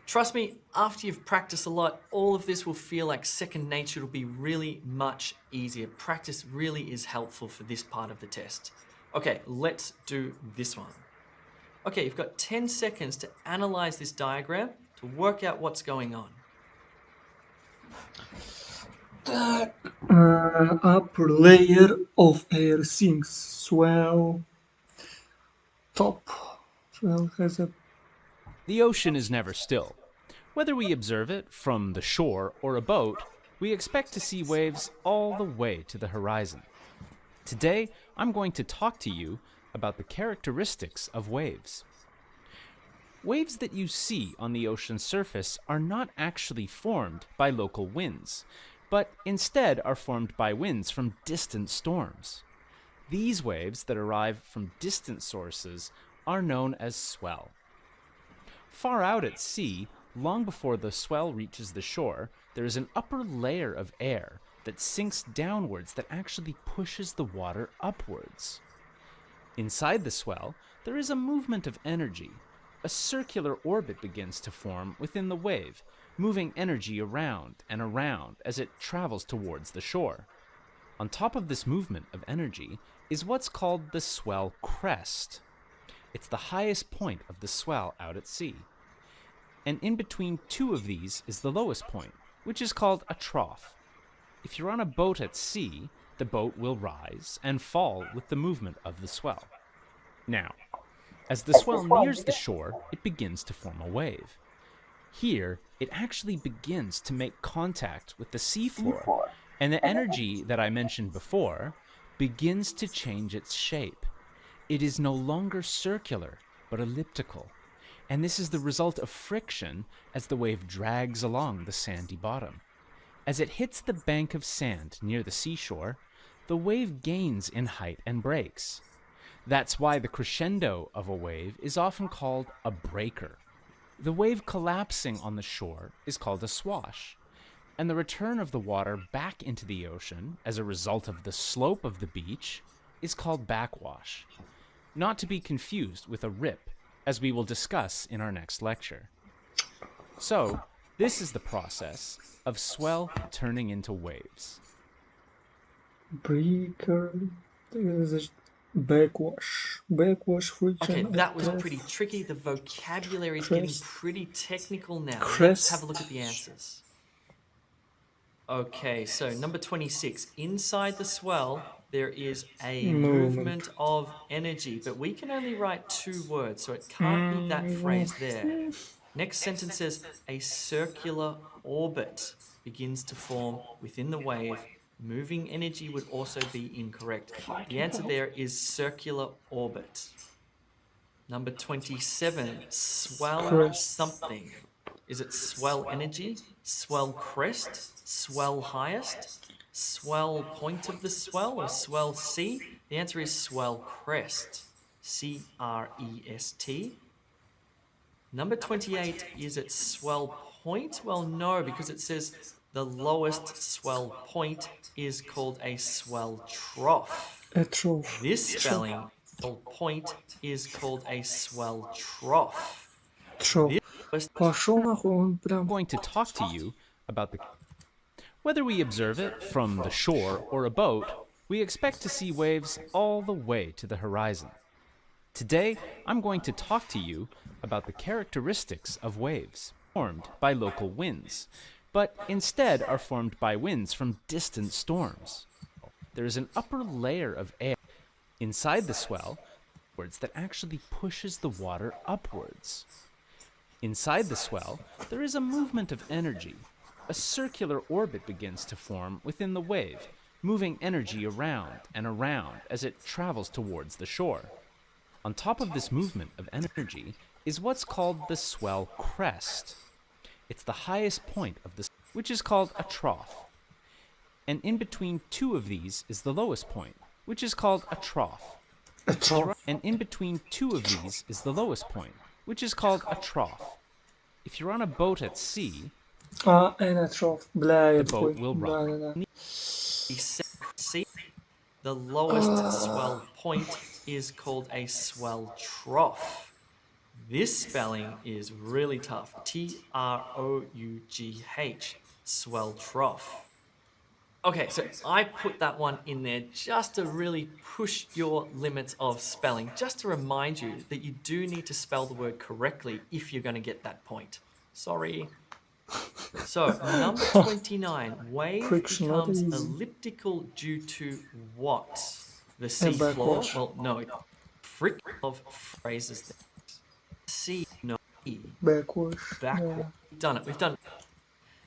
Speaker 2: Trust me, after you've practiced a lot, all of this will feel like second nature. It'll be really much easier. Practice really is helpful for this part of the test. Okay, let's do this one. Okay, you've got 10 seconds to analyze this diagram to work out what's going on.
Speaker 1: Upper layer of air sinks. Swell. Top. Swell has a...
Speaker 5: The ocean is never still. Whether we observe it from the shore or a boat, we expect to see waves all the way to the horizon. Today, I'm going to talk to you about the characteristics of waves. Waves that you see on the ocean's surface are not actually formed by local winds, but instead are formed by winds from distant storms. These waves that arrive from distant sources are known as swell. Far out at sea, long before the swell reaches the shore, there is an upper layer of air that sinks downwards that actually pushes the water upwards. Inside the swell, there is a movement of energy. A circular orbit begins to form within the wave, moving energy around and around as it travels towards the shore. On top of this movement of energy is what's called the swell crest. It's the highest point of the swell out at sea. And in between 2 of these is the lowest point, which is called a trough. If you're on a boat at sea, the boat will rise and fall with the movement of the swell. Now, as the swell nears the shore, it begins to form a wave. Here, it actually begins to make contact with the seafloor, and the energy that I mentioned before begins to change its shape. It is no longer circular, but elliptical, and this is the result of friction as the wave drags along the sandy bottom. As it hits the bank of sand near the seashore, the wave gains in height and breaks. That's why the crescendo of a wave is often called a breaker. The wave collapsing on the shore is called a swash, and the return of the water back into the ocean as a result of the slope of the beach is called backwash, not to be confused with a rip, as we will discuss in our next lecture. So, this is the process of swell turning into waves.
Speaker 1: Breaker. There's a backwash. Backwash friction.
Speaker 2: Okay, that was
Speaker 1: crest.
Speaker 2: pretty tricky. The vocabulary is
Speaker 1: Crest.
Speaker 2: getting pretty technical now. Let's
Speaker 1: Crest.
Speaker 2: have a look at the answers. Okay, so number 26. Inside the swell, there is a movement of energy, but we can only write 2 words, so it can't be that phrase there. Next sentence says, a circular orbit begins to form within the wave. Moving energy would also be incorrect. The answer there is circular orbit. Number 27, swell
Speaker 1: Crest.
Speaker 2: something. Is it swell energy, swell crest, swell highest, swell point of the swell, or swell C? The answer is swell crest, C-R-E-S-T. Number 28, is it swell point? Well, no, because it says the lowest swell point is called a swell trough.
Speaker 1: Trough.
Speaker 2: This spelling, swell point, is called a swell trough.
Speaker 1: Trough. Пошел нахуй, он прям...
Speaker 5: I'm going to talk to you about the... Whether we observe it from the shore or a boat, we expect to see waves all the way to the horizon. Today, I'm going to talk to you about the characteristics of waves formed by local winds, but instead are formed by winds from distant storms. There is an upper layer of air inside the swell that actually pushes the water upwards. Inside the swell, there is a movement of energy. A circular orbit begins to form within the wave, moving energy around and around as it travels towards the shore. On top of this movement of energy is what's called the swell crest. It's the highest point of the, which is called a trough. And in between two of these is the lowest point, which is called a trough.
Speaker 1: A trough.
Speaker 5: And in between two of these is the lowest point, which is called a trough. If you're on a boat at sea,
Speaker 1: and a trough. Бля, я
Speaker 5: the boat
Speaker 1: такой.
Speaker 5: will rock.
Speaker 1: Да-да-да.
Speaker 2: See, the lowest swell point is called a swell trough. This spelling is really tough. T-R-O-U-G-H, swell trough. Okay, so I put that one in there just to really push your limits of spelling, just to remind you that you do need to spell the word correctly if you're going to get that point. Sorry. So, number 29, wave becomes elliptical due to what? The seafloor? Well, no, friction of phrases there. C, no, E.
Speaker 1: Backwash.
Speaker 2: Backward. We've done it, we've done it.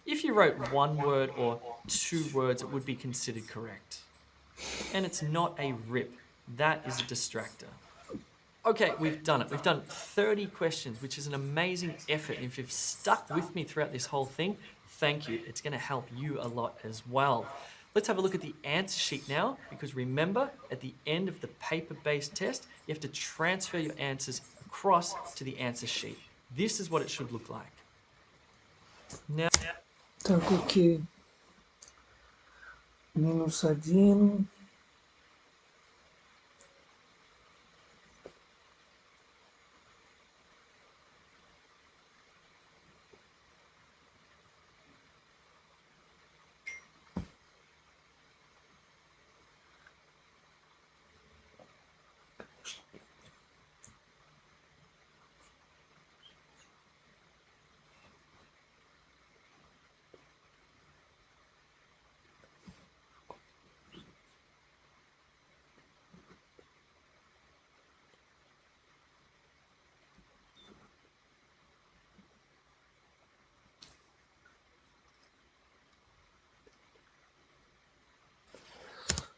Speaker 2: If you wrote one word or two words, it would be considered correct. And it's not a rip. That is a distractor. Okay, we've done it. We've done 30 questions, which is an amazing effort. And if you've stuck with me throughout this whole thing, thank you. It's going to help you a lot as well. Let's have a look at the answer sheet now, because remember, at the end of the paper-based test, you have to transfer your answers across to the answer sheet. This is what it should look like. Now,
Speaker 1: Так, окей. -1.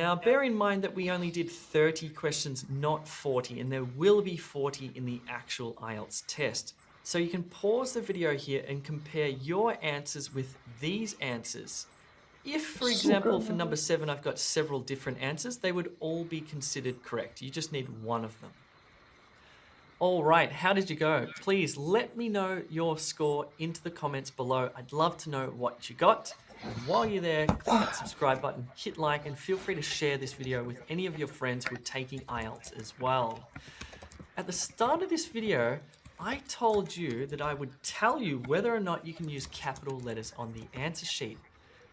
Speaker 2: Now, bear in mind that we only did 30 questions, not 40, and there will be 40 in the actual IELTS test. So you can pause the video here and compare your answers with these answers. If, for example, for number 7, I've got several different answers, they would all be considered correct. You just need one of them. All right, how did you go? Please let me know your score into the comments below. I'd love to know what you got. And while you're there, click that subscribe button, hit like, and feel free to share this video with any of your friends who are taking IELTS as well. At the start of this video, I told you that I would tell you whether or not you can use capital letters on the answer sheet.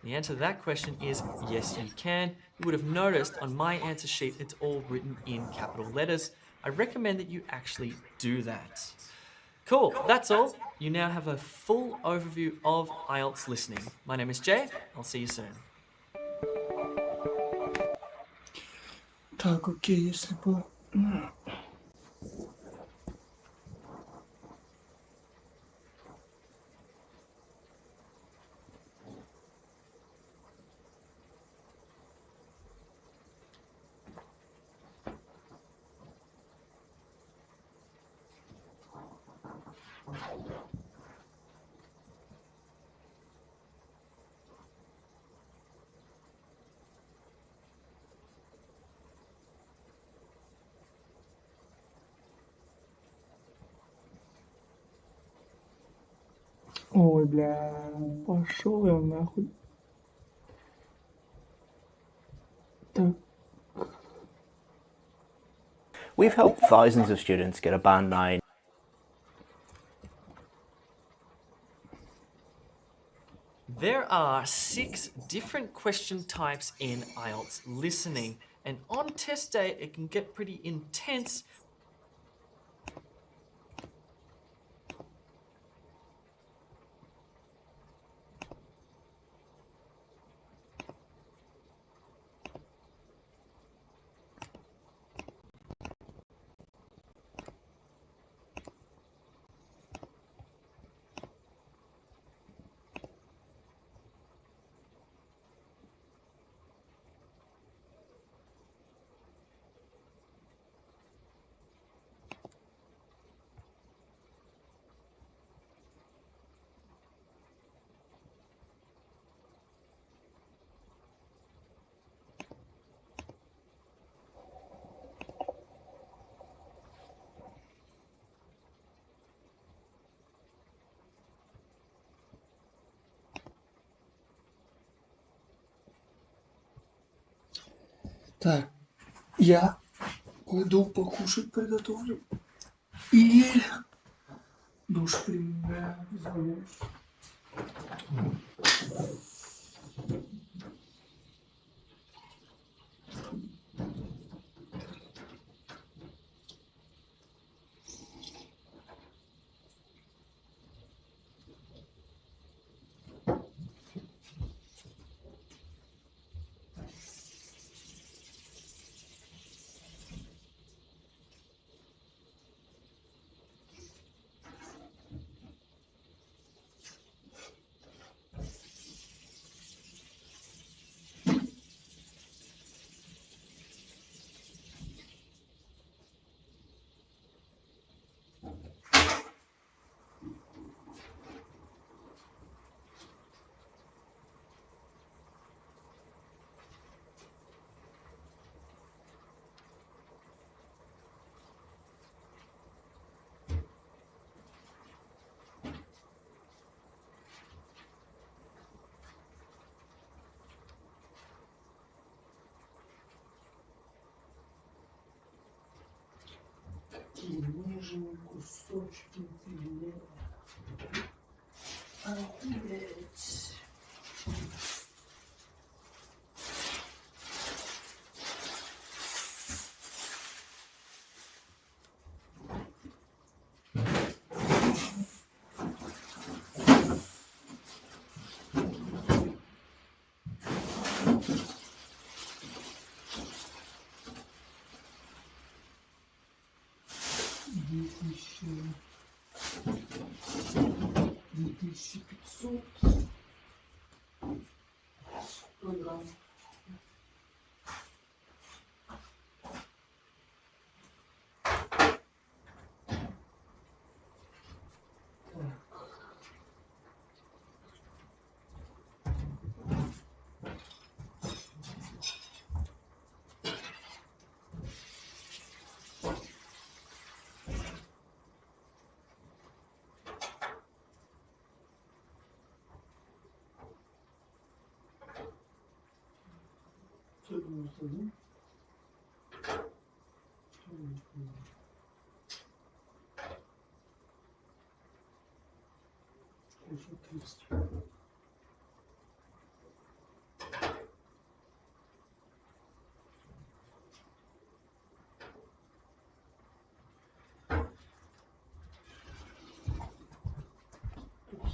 Speaker 2: The answer to that question is yes, you can. You would have noticed on my answer sheet, it's all written in capital letters. I recommend that you actually do that. Cool, that's all. You now have a full overview of IELTS listening. My name is Jay. I'll see you soon.
Speaker 1: Так, окей, если бы... Ой, бля, пошел я нахуй.
Speaker 9: We've helped thousands of students get a Band 9.
Speaker 2: There are 6 different question types in IELTS listening, and on test day it can get pretty intense.
Speaker 1: Так, я пойду покушать приготовлю. И душ приму, я извиняюсь. Такие нежные кусочки филе. Охуеть. Две тысячи 500 грамм.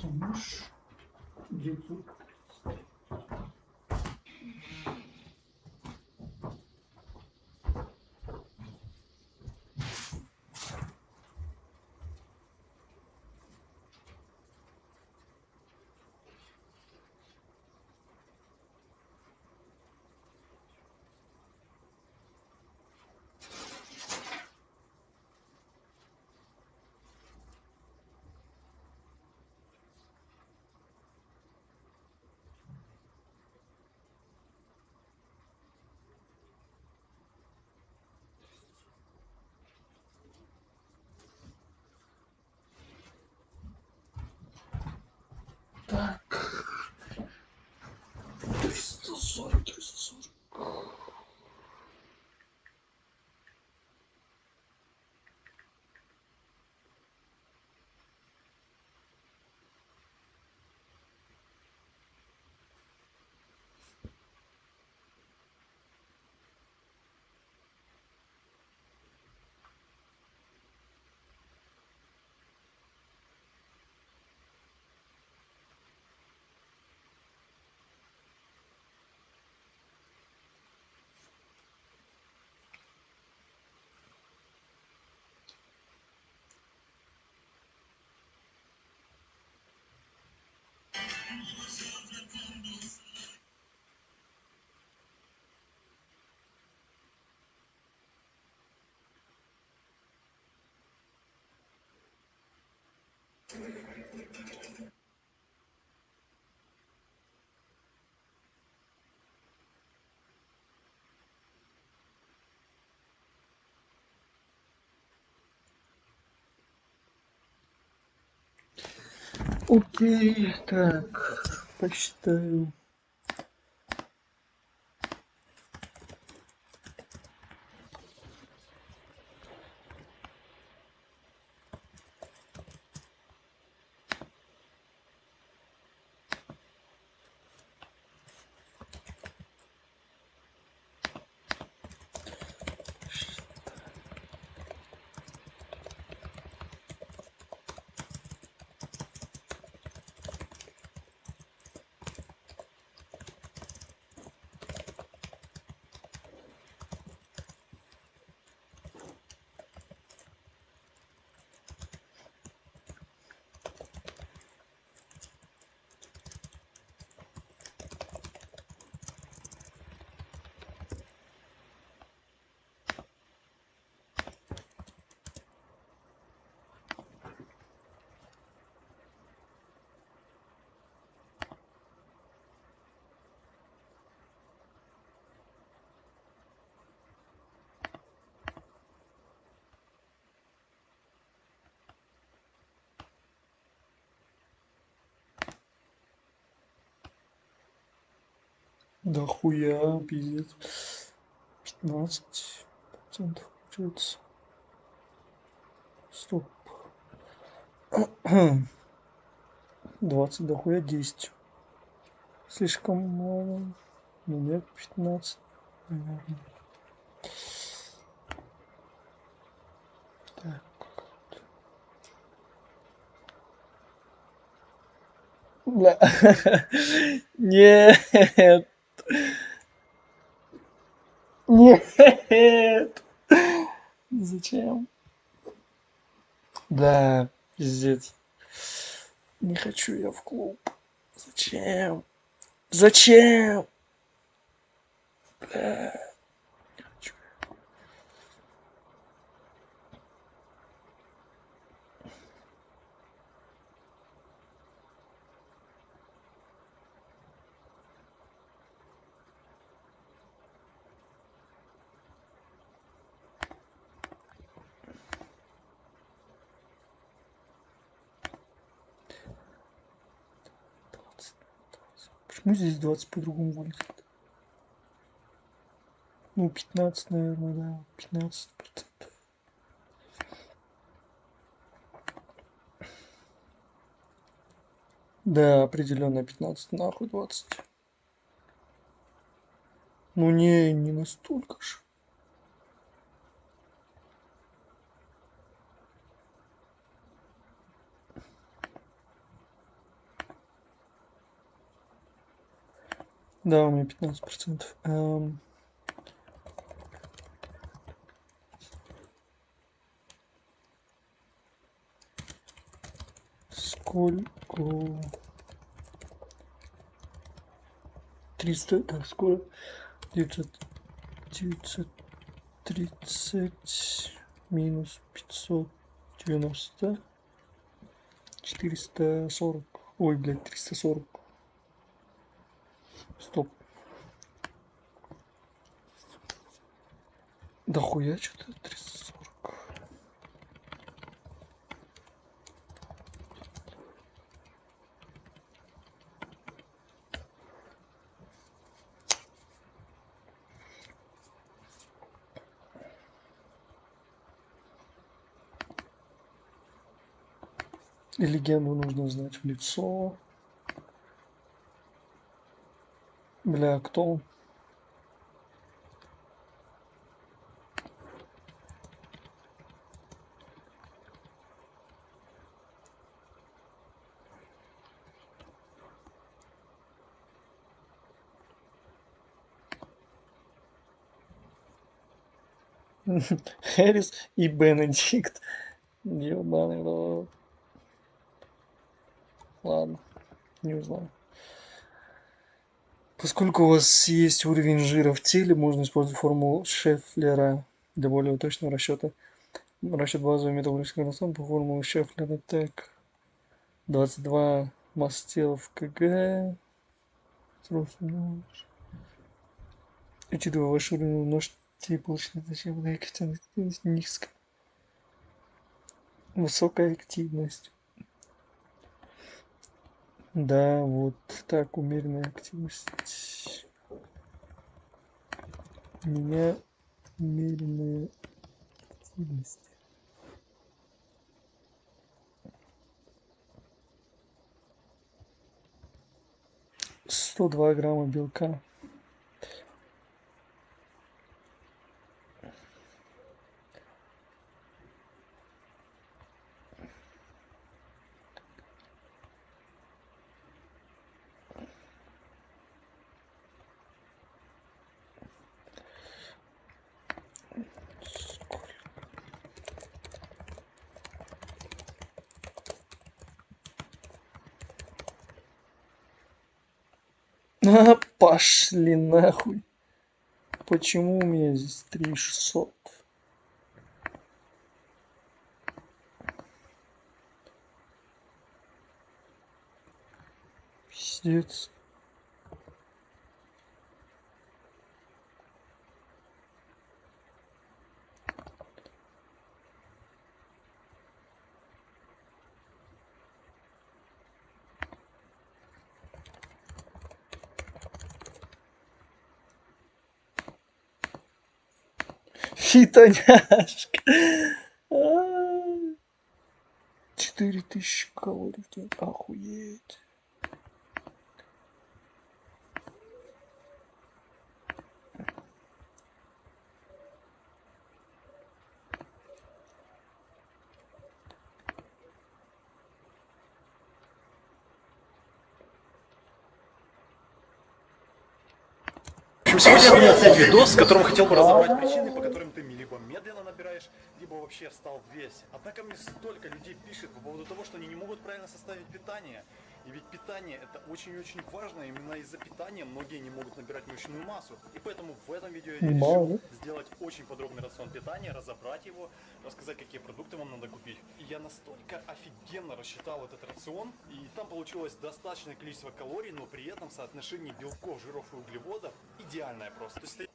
Speaker 1: Муж 900. Окей, так, посчитаю. Да хуя, пиздец. 15% получается. Стоп. 20 дохуя 10. Слишком мало. Ну нет, 15, наверное. Так. Бля. Нет. Нет. Зачем? Да, пиздец. Не хочу я в клуб. Зачем? Зачем? Бля. Не хочу. 20. Почему здесь 20 по-другому выглядит? Ну, 15, наверное, да. 15%. Да, определенно 15, нахуй 20. Ну не настолько же. Да, у меня 15%. Сколько? 300, так, сколько? 930 минус 590. 440. Ой, блядь, 340. Стоп. Да хуя что-то 340. И легенду нужно знать в лицо. Бля, кто он? Хэрис и Бенедикт. Ёбаный рот. Ладно, не узнал. Поскольку у вас есть уровень жира в теле, можно использовать формулу Шеффлера для более точного расчета. Расчет базового метаболического раствора по формуле Шеффлера. Так, 22 масса тела в кг. Учитывая вашу уровень, умножьте полученное значение на активность низкая. Высокая активность. Да, вот так, умеренная активность. У меня умеренная активность. — 102 грамма белка. Пошли нахуй. Почему у меня здесь 3600? Пиздец. Фитоняшка. 4000 калорий в день. Охуеть.
Speaker 10: В общем, сегодня я хотел снять видос, в котором хотел бы разобрать причины, по которым ты либо медленно набираешь, либо вообще встал в весе. Однако мне столько людей пишет по поводу того, что они не могут правильно составить питание. И ведь питание это очень-очень важно. Именно из-за питания многие не могут набирать мышечную массу. И поэтому в этом видео я решил сделать очень подробный рацион питания, разобрать его, рассказать, какие продукты вам надо купить. И я настолько офигенно рассчитал этот рацион, и там получилось достаточное количество калорий, но при этом соотношение белков, жиров и углеводов идеальное просто. То есть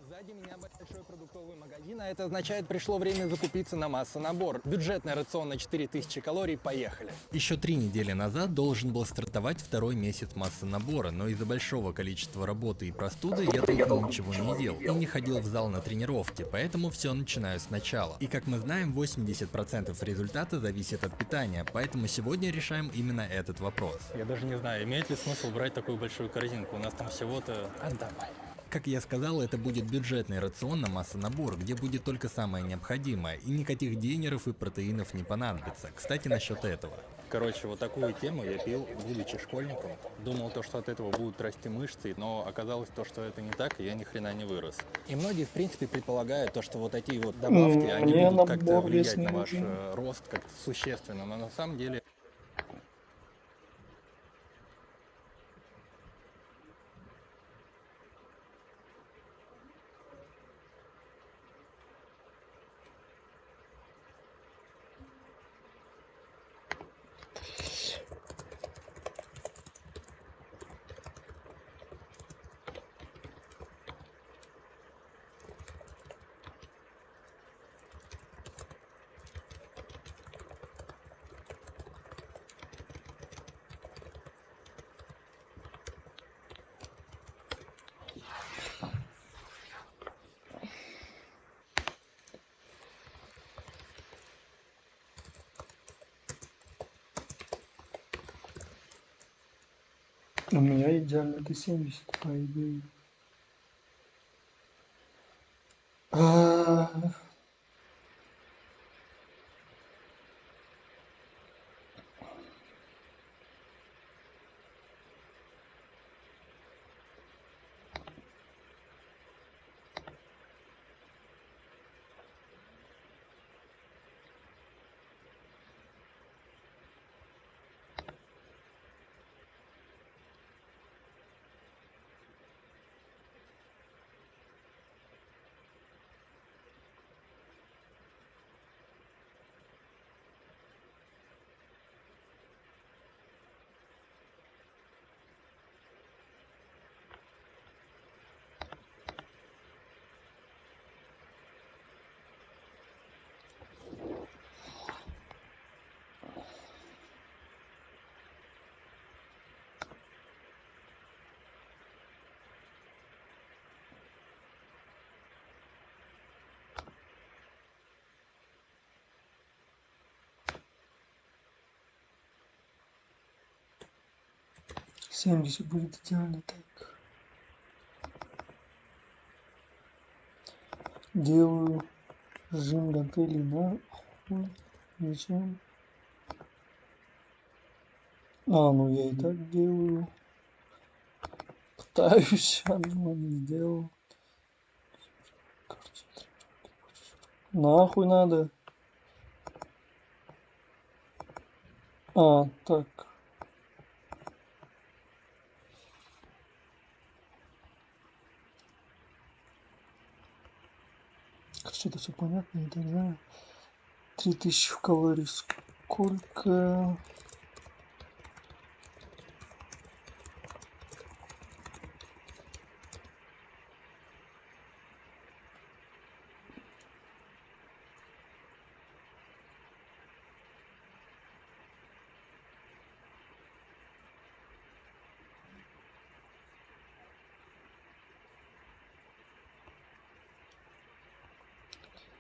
Speaker 11: Сзади меня большой продуктовый магазин, а это означает, пришло время закупиться на массонабор. Бюджетный рацион на 4000 калорий, поехали.
Speaker 12: Еще 3 недели назад должен был стартовать второй месяц массонабора, но из-за большого количества работы и простуды я толком ничего не делал и не ходил в зал на тренировки, поэтому все начинаю сначала. И как мы знаем, 80% результата зависит от питания, поэтому сегодня решаем именно этот вопрос.
Speaker 11: Я даже не знаю, имеет ли смысл брать такую большую корзинку, у нас там всего-то... Отдавай.
Speaker 12: Как я сказал, это будет бюджетный рацион на массонабор, где будет только самое необходимое, и никаких гейнеров и протеинов не понадобится. Кстати, насчет этого.
Speaker 11: Короче, вот такую тему я пил, будучи школьником. Думал то, что от этого будут расти мышцы, но оказалось то, что это не так, и я ни хрена не вырос. И многие, в принципе, предполагают то, что вот такие вот добавки, они будут как-то влиять на ваш рост как-то существенно, но на самом деле...
Speaker 1: У меня идеально это 70, по идее. 70 будет идеально так. Делаю жим гантелей на хуй. Зачем? Ну я и так делаю. Пытаюсь, но не сделал. Нахуй надо. Так. Короче, это все понятно, я так знаю. 3000 калорий сколько?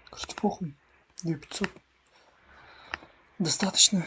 Speaker 1: Короче, похуй. 2500. Достаточно.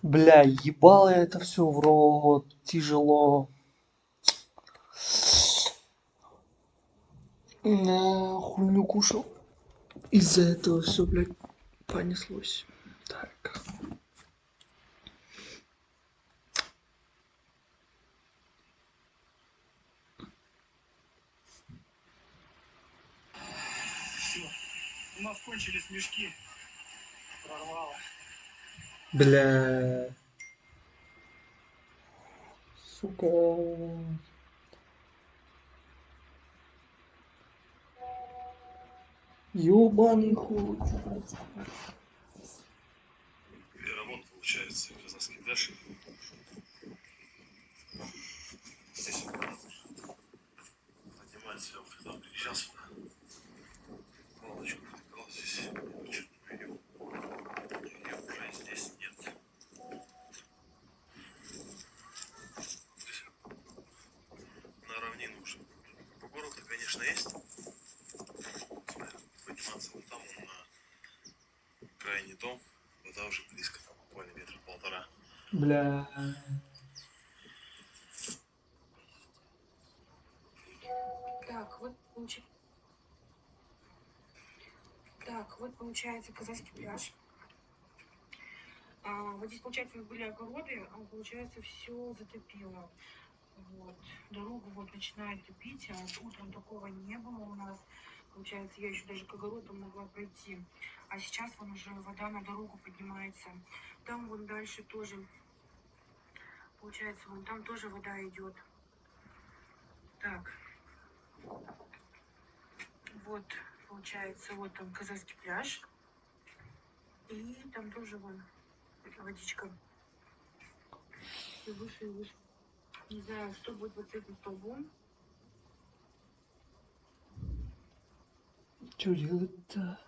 Speaker 1: Бля, ебало это все в рот. Тяжело. Хуйню кушал. Из-за этого все, блядь, понеслось. Так.
Speaker 13: Все, у нас кончились мешки. Прорвало.
Speaker 1: Бля. Сука. Ёбаный хуй.
Speaker 10: Работа получается, казахский дэш. Здесь поднимать все, когда приезжал сюда. Палочку втыкал здесь. Что-то видел. Ее уже здесь нет. Здесь на равнину уже. Бугорок-то, конечно, есть. Подниматься вот там он на крайний дом. Вода уже близко, там буквально метра полтора.
Speaker 1: Бля.
Speaker 13: Так, вот получается казахский пляж. Вот здесь, получается, были огороды, а получается, все затопило. Вот. Дорогу вот начинает топить, а утром такого не было у нас. Получается, я еще даже к огородам могла пройти. А сейчас вон уже вода на дорогу поднимается. Там вон дальше тоже, получается, вон там тоже вода идет. Так. Вот, получается, вот там казахский пляж. И там тоже вон водичка. И выше, и выше. Не знаю, что будет вот с этим столбом.
Speaker 1: Что делать-то?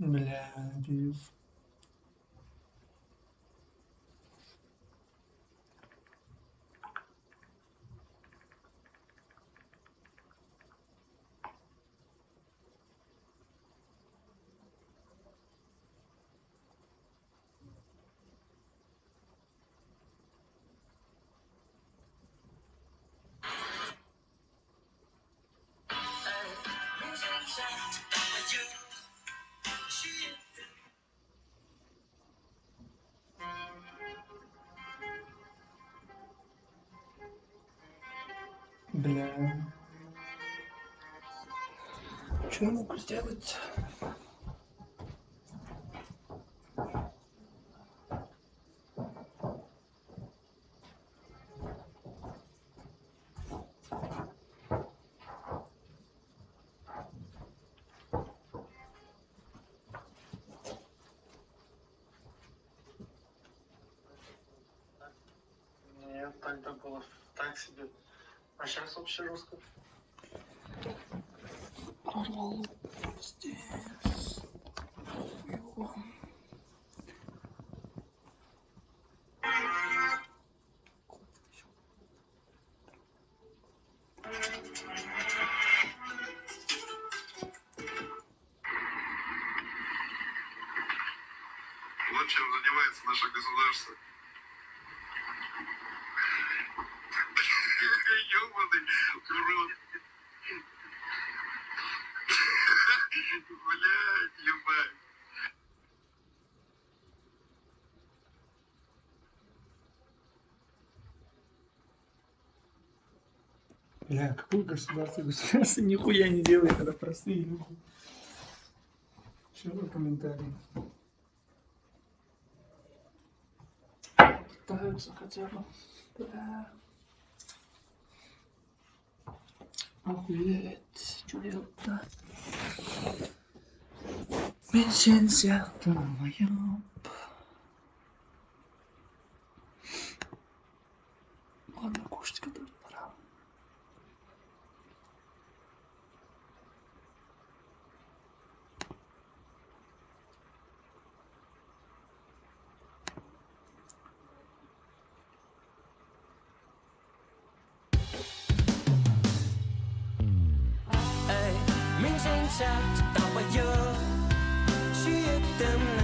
Speaker 1: Бля, пиздец. Бля. Что я могу сделать?
Speaker 10: Нет, тогда было так себе. А сейчас вообще жестко.
Speaker 1: Прорвало здесь. Его.
Speaker 14: Вот чем занимается наше государство. Ёбаный урод. Блядь, ебать.
Speaker 1: Бля, какое государство? Государство нихуя не делает, это простые люди. Что за комментарии? Пытаются хотя бы. Бля. Охуеть. Что делать-то? Пенсия моя. Ладно, кушать когда-то пора.
Speaker 15: 明星下直到我有，去也等。